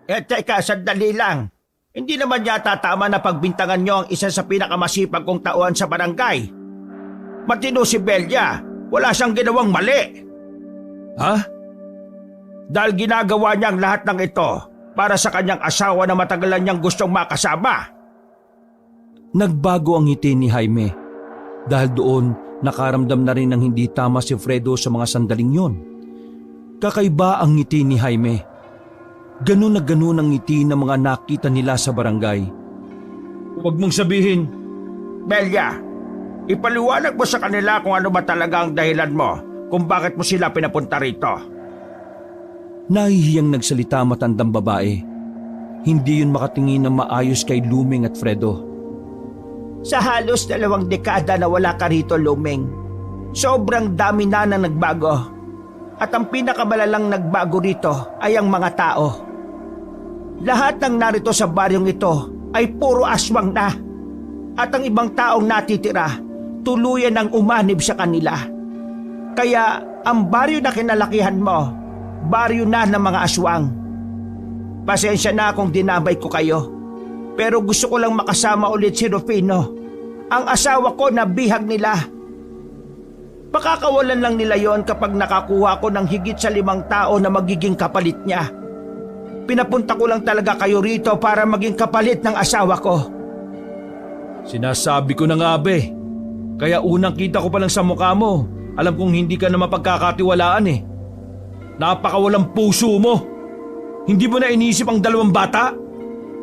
B: Teka, sandali lang. Hindi naman yata tama na pagbintangan nyo ang isa sa pinakamasipag kong tauhan sa barangay. Matino si Belia. Wala siyang ginawang mali.
A: Ha?
B: Dahil ginagawa niya ang lahat ng ito para sa kanyang asawa na matagalan niyang gustong makasama.
A: Nagbago ang ngiti ni Jaime. Dahil doon, nakaramdam na rin ng hindi tama si Fredo sa mga sandaling yon. Kakaiba ang ngiti ni Jaime. Ganun na ganun ang ngiti ng mga nakita nila sa barangay.
C: Huwag mong sabihin.
B: Belia, ipaliwanag mo sa kanila kung ano ba talaga ang dahilan mo kung bakit mo sila pinapunta rito.
A: Nahihiyang nagsalita matandang babae. Hindi yun makatingin ng maayos kay Lumeng at Fredo.
B: Sa halos 2 dekada na wala ka rito, Lumeng, sobrang dami na nagbago. At ang pinakamalalang nagbago rito ay ang mga tao. Lahat ng narito sa baryong ito ay puro aswang na. At ang ibang taong natitira, tuluyan ang umanib sa kanila. Kaya ang baryo na kinalakihan mo, baryo na ng mga aswang. Pasensya na kung dinabay ko kayo. Pero gusto ko lang makasama ulit si Rufino, ang asawa ko na bihag nila. Pakakawalan lang nila yon kapag nakakuha ko ng higit sa 5 tao na magiging kapalit niya. Pinapunta ko lang talaga kayo rito para maging kapalit ng asawa ko.
A: Sinasabi ko na nga be. Kaya unang kita ko pa lang sa mukha mo, alam kong hindi ka na mapagkakatiwalaan eh. Napakawalang puso mo. Hindi mo na iniisip ang 2 bata?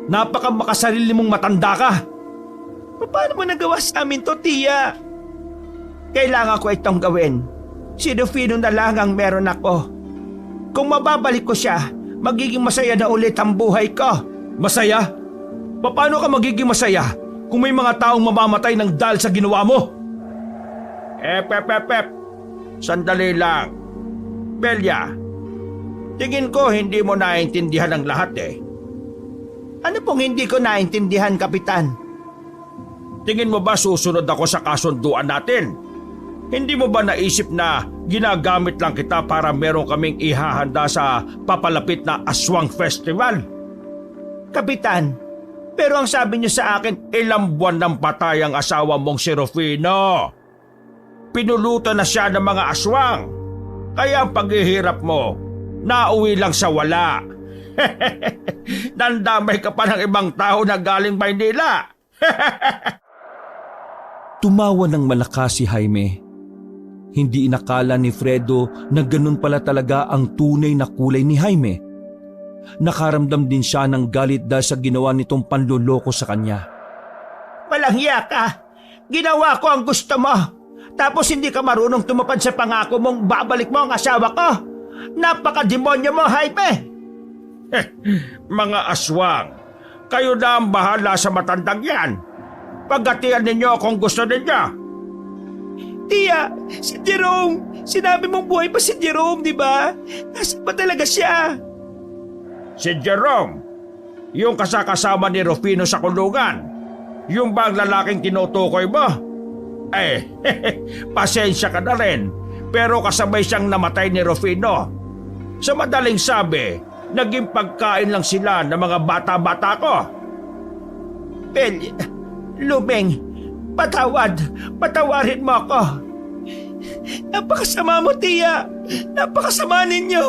A: Napaka makasarili mong matanda ka.
B: Paano mo nagawa sa amin to, Tia? Kailangan ko itong gawin. Si Rufino na lang ang meron ako. Kung mababalik ko siya, magiging masaya na ulit ang buhay ko.
A: Masaya? Paano ka magiging masaya kung may mga taong mamamatay ng dahil sa ginawa mo?
B: Pep. Sandali lang. Belia, tingin ko hindi mo naintindihan ang lahat eh. Ano pong hindi ko naintindihan, Kapitan?
C: Tingin mo ba susunod ako sa kasunduan natin? Hindi mo ba naisip na ginagamit lang kita para meron kaming ihahanda sa papalapit na Aswang Festival?
B: Kapitan, pero ang sabi niyo sa akin,
C: Ilang buwan nang patay ang asawa mong si Rufino. Pinulutan na siya ng mga aswang. Kaya ang paghihirap mo, nauwi lang sa wala. Nandamay ka pa ng ibang tao na galing Maynila.
A: Tumawa ng malakas si Jaime. Hindi inakala ni Fredo na ganun pala talaga ang tunay na kulay ni Jaime. Nakaramdam din siya ng galit dahil sa ginawa nitong panloloko sa kanya.
B: walang hiya ka. Ginawa ko ang gusto mo. Tapos hindi ka marunong tumupad sa pangako mong babalik mo ang asawa ko. Napaka-demonyo mo, Jaime.
C: Mga aswang, kayo na ang bahala sa matandang yan. Pagatian ninyo kung gusto ninyo.
B: Tia, si Jerome. Sinabi mong buhay pa si Jerome, di ba? Nasaan ba talaga siya?
C: Si Jerome, yung kasakasama ni Rufino sa kulungan. Yung bang lalaking tinutukoy mo?
D: Eh, pasensya ka na rin. Pero kasabay siyang namatay ni Rufino. Sa madaling sabi, naging pagkain lang sila ng mga bata-bata ko.
B: Bel, Lumeng, patawarin mo ako. Napakasama mo, tiya. Napakasama ninyo.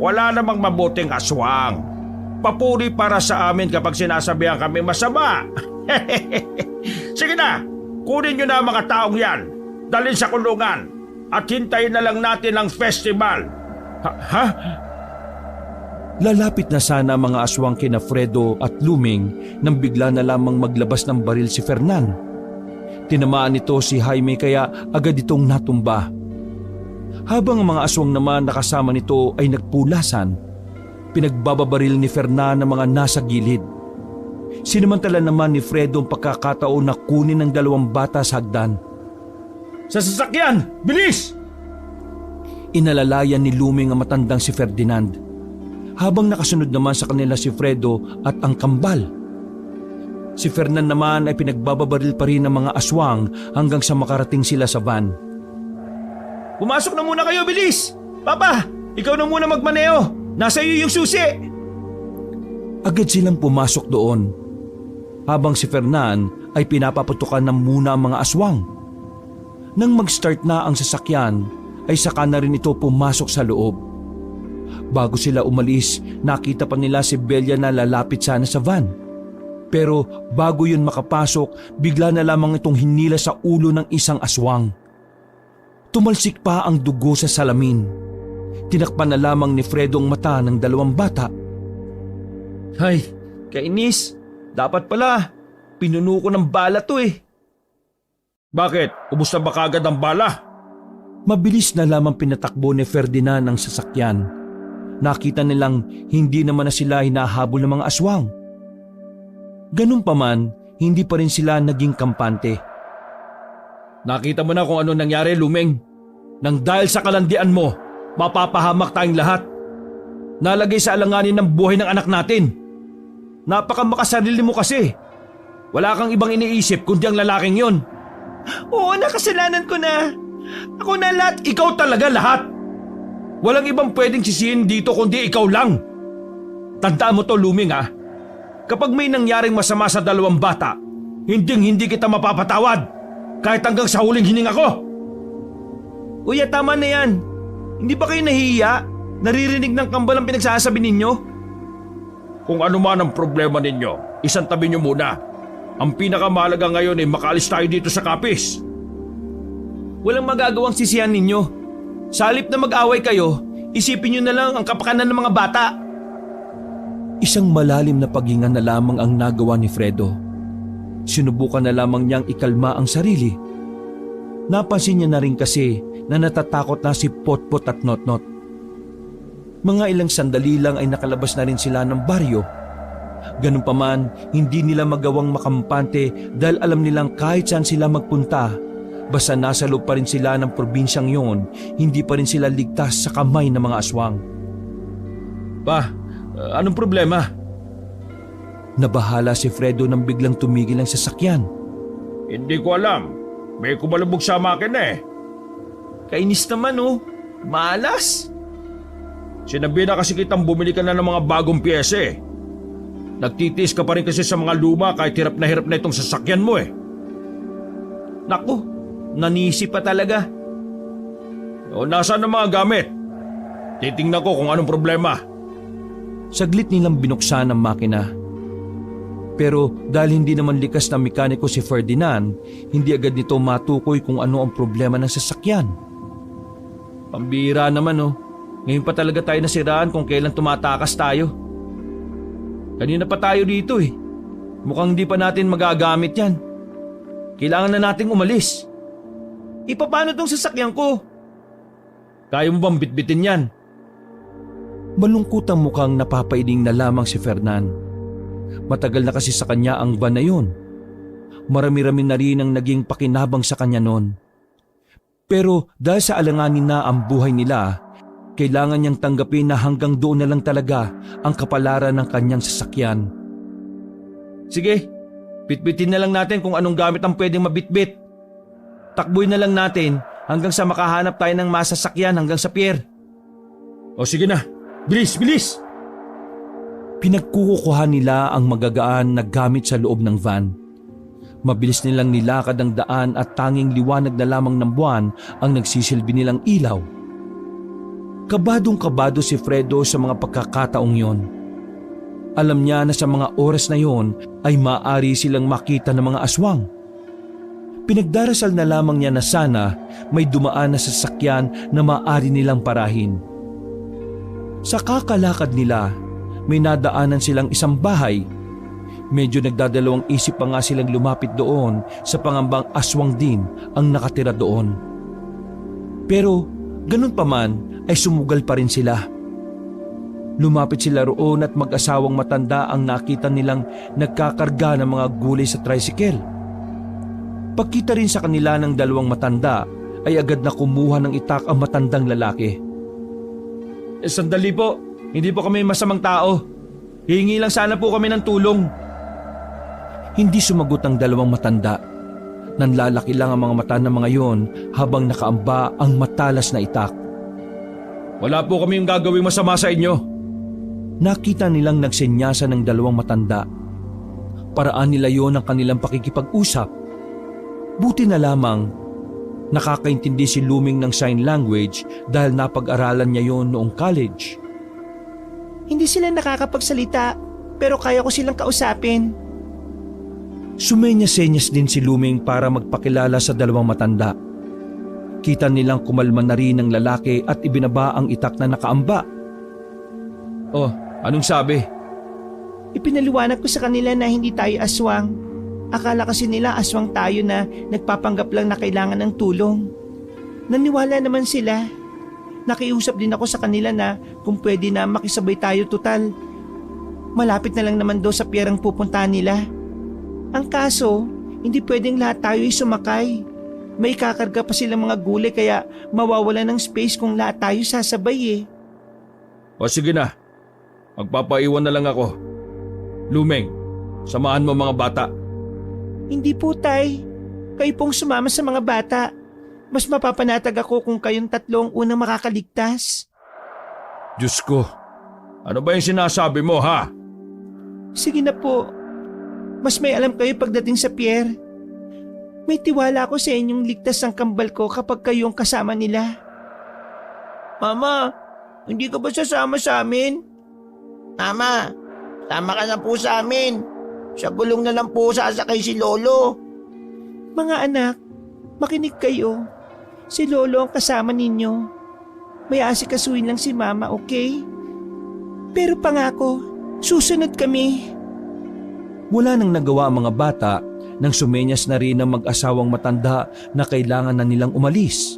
D: Wala namang mabuting aswang. Papuri para sa amin kapag sinasabihan kami masama. Sige na, kunin nyo na ang mga taong yan. Dalhin sa kulungan at hintayin na lang natin ang festival. Ha?
A: Lalapit na sana ang mga aswang kina Fredo at Luming nang bigla na lamang maglabas ng baril si Fernan. Tinamaan nito si Jaime kaya agad itong natumba. Habang ang mga aswang naman na kasama nito ay nagpulasan, pinagbababaril ni Fernan ang mga nasa gilid. Sinamantala naman ni Fredo ang pagkakataon na kunin ng 2 bata sa hagdan.
C: Sa sasakyan! Bilis!
A: Inalalayan ni Luming ang matandang si Ferdinand, habang nakasunod naman sa kanila si Fredo at ang kambal. Si Fernan naman ay pinagbababaril pa rin ng mga aswang hanggang sa makarating sila sa van.
B: Pumasok na muna kayo, bilis! Papa, ikaw na muna magmaneo. Nasa iyo yung susi.
A: Agad silang pumasok doon, habang si Fernan ay pinapaputukan na muna ang mga aswang. Nang mag-start na ang sasakyan, ay saka na rin ito pumasok sa loob. Bago sila umalis, nakita pa nila si Belia na lalapit sana sa van. Pero bago yun makapasok, bigla na lamang itong hinila sa ulo ng isang aswang. Tumalsik pa ang dugo sa salamin. Tinakpan na lamang ni Fredo ang mata ng 2 bata.
B: Ay, kainis. Dapat pala, pinuno ko ng bala to eh.
C: Bakit? Ubus na ba kagad ang bala?
A: Mabilis na lamang pinatakbo ni Ferdinand ang sasakyan. Nakita nilang hindi naman na sila hinahabol ng mga aswang. Ganun pa man, hindi pa rin sila naging kampante.
C: Nakita mo na kung ano nangyari, Lumeng. Nang dahil sa kalandian mo, mapapahamak tayong lahat. Nalagay sa alanganin ng buhay ng anak natin. Napakamakasarili mo kasi. Wala kang ibang iniisip kundi ang lalaking yon.
B: Oo, nakasalanan ko na. Ako na lahat.
C: Ikaw talaga lahat. Walang ibang pwedeng sisihin dito kundi ikaw lang. Tandaan mo to, Luming, ha? Kapag may nangyaring masama sa 2 bata, hindi kita mapapatawad. Kahit hanggang sa huling hininga ko.
B: Kuya, tama na yan. Hindi ba kayo nahihiya? Naririnig ng kambal ang pinagsasabi ninyo?
C: Kung ano man ang problema ninyo, isantabi nyo muna. Ang pinakamahalaga ngayon ay makaalis tayo dito sa Kapis.
B: Walang magagawang sisihan ninyo. Sa halip na mag-away kayo, isipin nyo na lang ang kapakanan ng mga bata.
A: Isang malalim na paghinga na lamang ang nagawa ni Fredo. Sinubukan na lamang niyang ikalma ang sarili. Napansin niya na rin kasi na natatakot na si Potpot at Notnot. Mga ilang sandali lang ay nakalabas na rin sila ng baryo. Ganun pa man, hindi nila magawang makampante dahil alam nilang kahit saan sila magpunta, basta nasa loob pa rin sila ng probinsyang yon, hindi pa rin sila ligtas sa kamay ng mga aswang.
C: Pa, anong problema?
A: Nabahala si Fredo nang biglang tumigil ang sasakyan.
D: Hindi ko alam. May kumalubog sa makina eh.
B: Kainis naman oh. Malas.
D: Sinabi na kasi kitang bumili ka na ng mga bagong piyesa eh. Nagtitiis ka pa rin kasi sa mga luma kahit hirap na itong sasakyan mo eh.
B: Naku, nanisi pa talaga.
D: O nasaan ang mga gamit? Titingnan ko kung anong problema.
A: Saglit nilang binuksan ang makina. Pero dahil hindi naman likas na mekaniko si Ferdinand, hindi agad nito matukoy kung ano ang problema ng sasakyan.
B: Pambira naman oh. Ngayon pa talaga tayo nasiraan kung kailan tumatakas tayo. Kanina pa tayo dito eh. Mukhang hindi pa natin magagamit yan. Kailangan na nating umalis. Paano tong sasakyan ko?
C: Kaya mo bang bitbitin yan?
A: Malungkot ang mukhang napapailing na lamang si Fernan. Matagal na kasi sa kanya ang van na yun. Marami-rami na rin ang naging pakinabang sa kanya noon. Pero dahil sa alanganin na ang buhay nila, kailangan niyang tanggapin na hanggang doon na lang talaga ang kapalaran ng kanyang sasakyan.
B: Sige,
A: Bitbitin na lang natin kung anong gamit ang pwedeng mabitbit. Takboy na lang natin hanggang sa makahanap tayo ng masasakyan hanggang sa pier.
C: O sige na, bilis, bilis!
A: Pinagkukuha nila ang magagaan na gamit sa loob ng van. Mabilis nilang nilakad ang daan at tanging liwanag na lamang ng buwan ang nagsisilbi nilang ilaw. Kabadong-kabado si Fredo sa mga pagkakataong yon. Alam niya na sa mga oras na yon ay maaari silang makita ng mga aswang. Pinagdarasal na lamang niya na sana may dumaan na sasakyan na maaari nilang parahin. Sa kakalakad nila, may nadaanan silang isang bahay. Medyo nagdadalawang isip pa nga silang lumapit doon sa pangambang aswang din ang nakatira doon. Pero ganun pa man ay sumugal pa rin sila. Lumapit sila roon at mag-asawang matanda ang nakita nilang nagkakarga ng mga gulay sa tricycle. Pagkita rin sa kanila ng dalawang matanda ay agad na kumuha ng itak ang matandang lalaki.
C: Sandali po, hindi po kami masamang tao. Hihingi lang sana po kami ng tulong.
A: Hindi sumagot ang dalawang matanda. Nanlalaki lang ang mga mata ng mga yon habang nakaamba ang matalas na itak.
C: Wala po kami yung gagawing masama sa inyo.
A: Nakita nilang nagsenyasa ng dalawang matanda. Paraan nila yon ang kanilang pakikipag-usap. Buti na lamang nakakaintindi si Luming ng sign language dahil napag-aralan niya yon noong college.
B: Hindi sila nakakapagsalita pero kaya ko silang kausapin.
A: Sumenya-senyas din si Luming para magpakilala sa dalawang matanda. Kita nilang kumalma na rin ng lalaki at ibinaba ang itak na nakaamba.
C: Oh, anong sabi?
B: Ipinaliwanag ko sa kanila na hindi tayo aswang. Akala kasi nila aswang tayo na nagpapanggap lang na kailangan ng tulong. Naniwala naman sila. Nakiusap din ako sa kanila na kung pwede na makisabay tayo total. Malapit na lang naman daw sa pier ang pupuntahan nila. Ang kaso, hindi pwedeng lahat tayo ay sumakay. May kakarga pa silang mga gulay kaya mawawala ng space kung lahat tayo sasabay eh.
C: O sige na, magpapaiwan na lang ako. Lumeng, samahan mo mga bata.
B: Hindi po tay, kayo pong sumama sa mga bata. Mas mapapanatag ako kung kayong tatlong unang makakaligtas.
C: Diyos ko, ano ba yung sinasabi mo ha?
B: Sige na po. Mas may alam kayo pagdating sa pier. May tiwala ako sa inyong ligtas ang kambal ko kapag kayo ang kasama nila. Mama, hindi ka ba sasama sa amin? Mama, sama ka na po sa amin. Sa gulong na lang po sasakay si Lolo. Mga anak, makinig kayo. Si Lolo ang kasama ninyo. May asikasuhin lang si Mama, okay? Pero pangako, susunod kami.
A: Wala nang nagawa ang mga bata nang sumenyas na rin ang mag-asawang matanda na kailangan na nilang umalis.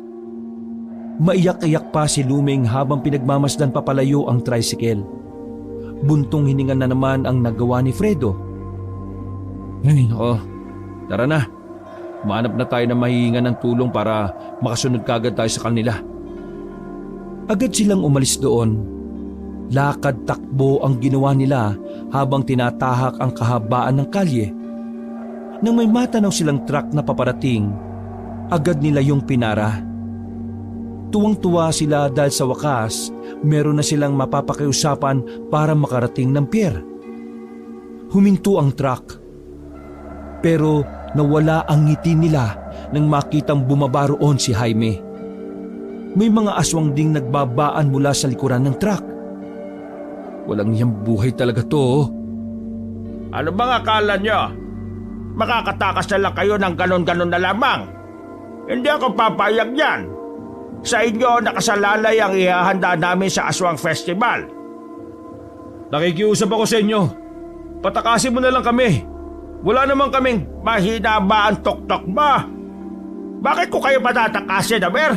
A: Maiyak-iyak pa si Luming habang pinagmamasdan papalayo ang tricycle. Buntong hininga na naman ang nagawa ni Fredo.
C: Ay nako, tara na. Mahanap na tayo na mahihinga ng tulong para makasunod kagad tayo sa kanila.
A: Agad silang umalis doon. Lakad takbo ang ginawa nila habang tinatahak ang kahabaan ng kalye. Nang may matanaw silang truck na paparating, agad nila yung pinara. Tuwang-tuwa sila dahil sa wakas, meron na silang mapapakiusapan para makarating ng pier. Huminto ang truck. Pero nawala ang ngiti nila nang makitang bumaba roon si Jaime. May mga aswang ding nagbabaan mula sa likuran ng truck. Walang niyang buhay talaga to.
D: Ano bang akala nyo? Makakatakas na lang kayo ng ganon-ganon na lamang. Hindi ako papayag yan. Sa inyo nakasalalay ang ihahanda namin sa Aswang Festival.
C: Nakikiusap ako sa inyo. Patakasin mo na lang kami. Wala naman kaming mahina ba ang tok-tok ba?
D: Bakit ko kayo patatakasin, Aber?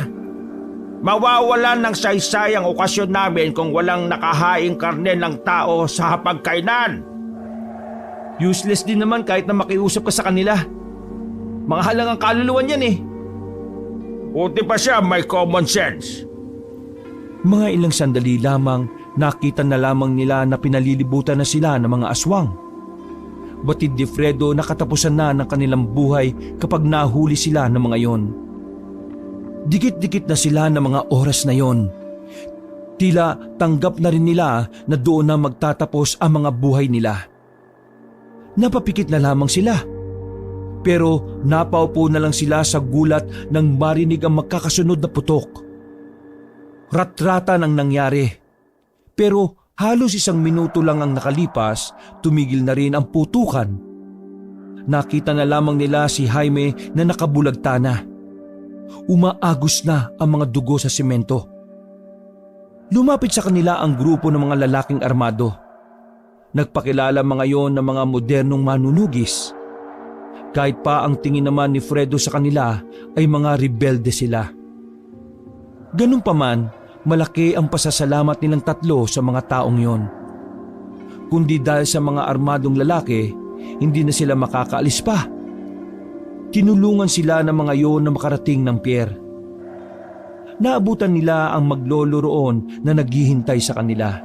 D: Mawawalan ng saysay ang okasyon namin kung walang nakahaing karne ng tao sa hapagkainan.
A: Useless din naman kahit na makiusap ka sa kanila. Mga halangang kaluluwan yan eh.
D: Buti pa siya may common sense.
A: Mga ilang sandali lamang nakita na lamang nila na pinalilibutan na sila ng mga aswang. Batid ni Fredo na katapusan na ng kanilang buhay kapag nahuli sila ng mga yon. Dikit-dikit na sila ng mga oras na yon. Tila tanggap na rin nila na doon na magtatapos ang mga buhay nila. Napapikit na lamang sila. Pero napaupo na lang sila sa gulat nang marinig ang magkakasunod na putok. Ratrata ang nangyari. Pero halos 1 minuto lang ang nakalipas, tumigil na rin ang putukan. Nakita na lamang nila si Jaime na nakabulagta na. Umaagos na ang mga dugo sa semento. Lumapit sa kanila ang grupo ng mga lalaking armado. Nagpakilala mga yon ng mga modernong manunugis. Kahit pa ang tingin naman ni Fredo sa kanila ay mga rebelde sila. Ganun pa man, malaki ang pasasalamat nilang tatlo sa mga taong yon. Kundi dahil sa mga armadong lalaki, hindi na sila makakaalis pa. Tinulungan sila ng mga yon na makarating ng pier. Naabutan nila ang maglolo roon na naghihintay sa kanila.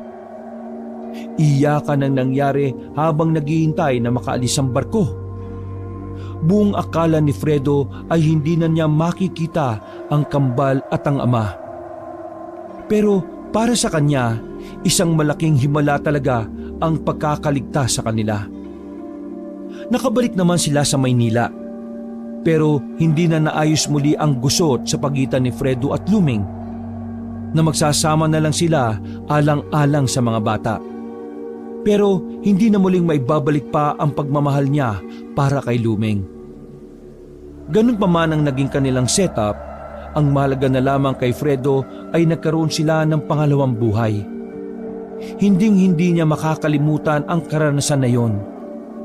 A: Iyakan ang nangyari habang naghihintay na makaalis ang barko. Buong akala ni Fredo ay hindi na niya makikita ang kambal at ang ama. Pero para sa kanya, isang malaking himala talaga ang pagkakaligtas sa kanila. Nakabalik naman sila sa Maynila. Pero hindi na naayos muli ang gusot sa pagitan ni Fredo at Luming, na magsasama na lang sila alang-alang sa mga bata. Pero hindi na muling maibabalik pa ang pagmamahal niya para kay Luming. Ganun pa man ang naging kanilang setup, ang mahalaga na lamang kay Fredo ay nagkaroon sila ng pangalawang buhay. Hinding-hindi niya makakalimutan ang karanasan na yon,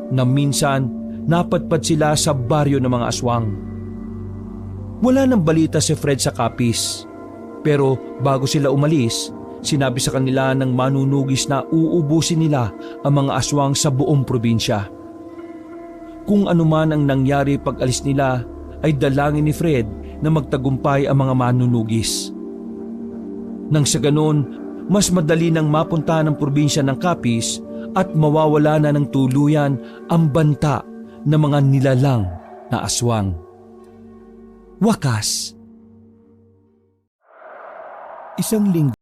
A: na minsan napadpad sila sa baryo ng mga aswang. Wala nang balita si Fred sa Capiz, pero bago sila umalis, sinabi sa kanila ng manunugis na uubusin nila ang mga aswang sa buong probinsya. Kung anuman ang nangyari pag alis nila, ay dalangin ni Fred na magtagumpay ang mga manunugis. Nang sa ganon, mas madali nang mapunta ng probinsya ng Capiz at mawawala na ng tuluyan ang banta ng mga nilalang na aswang. Wakas. Isang linggo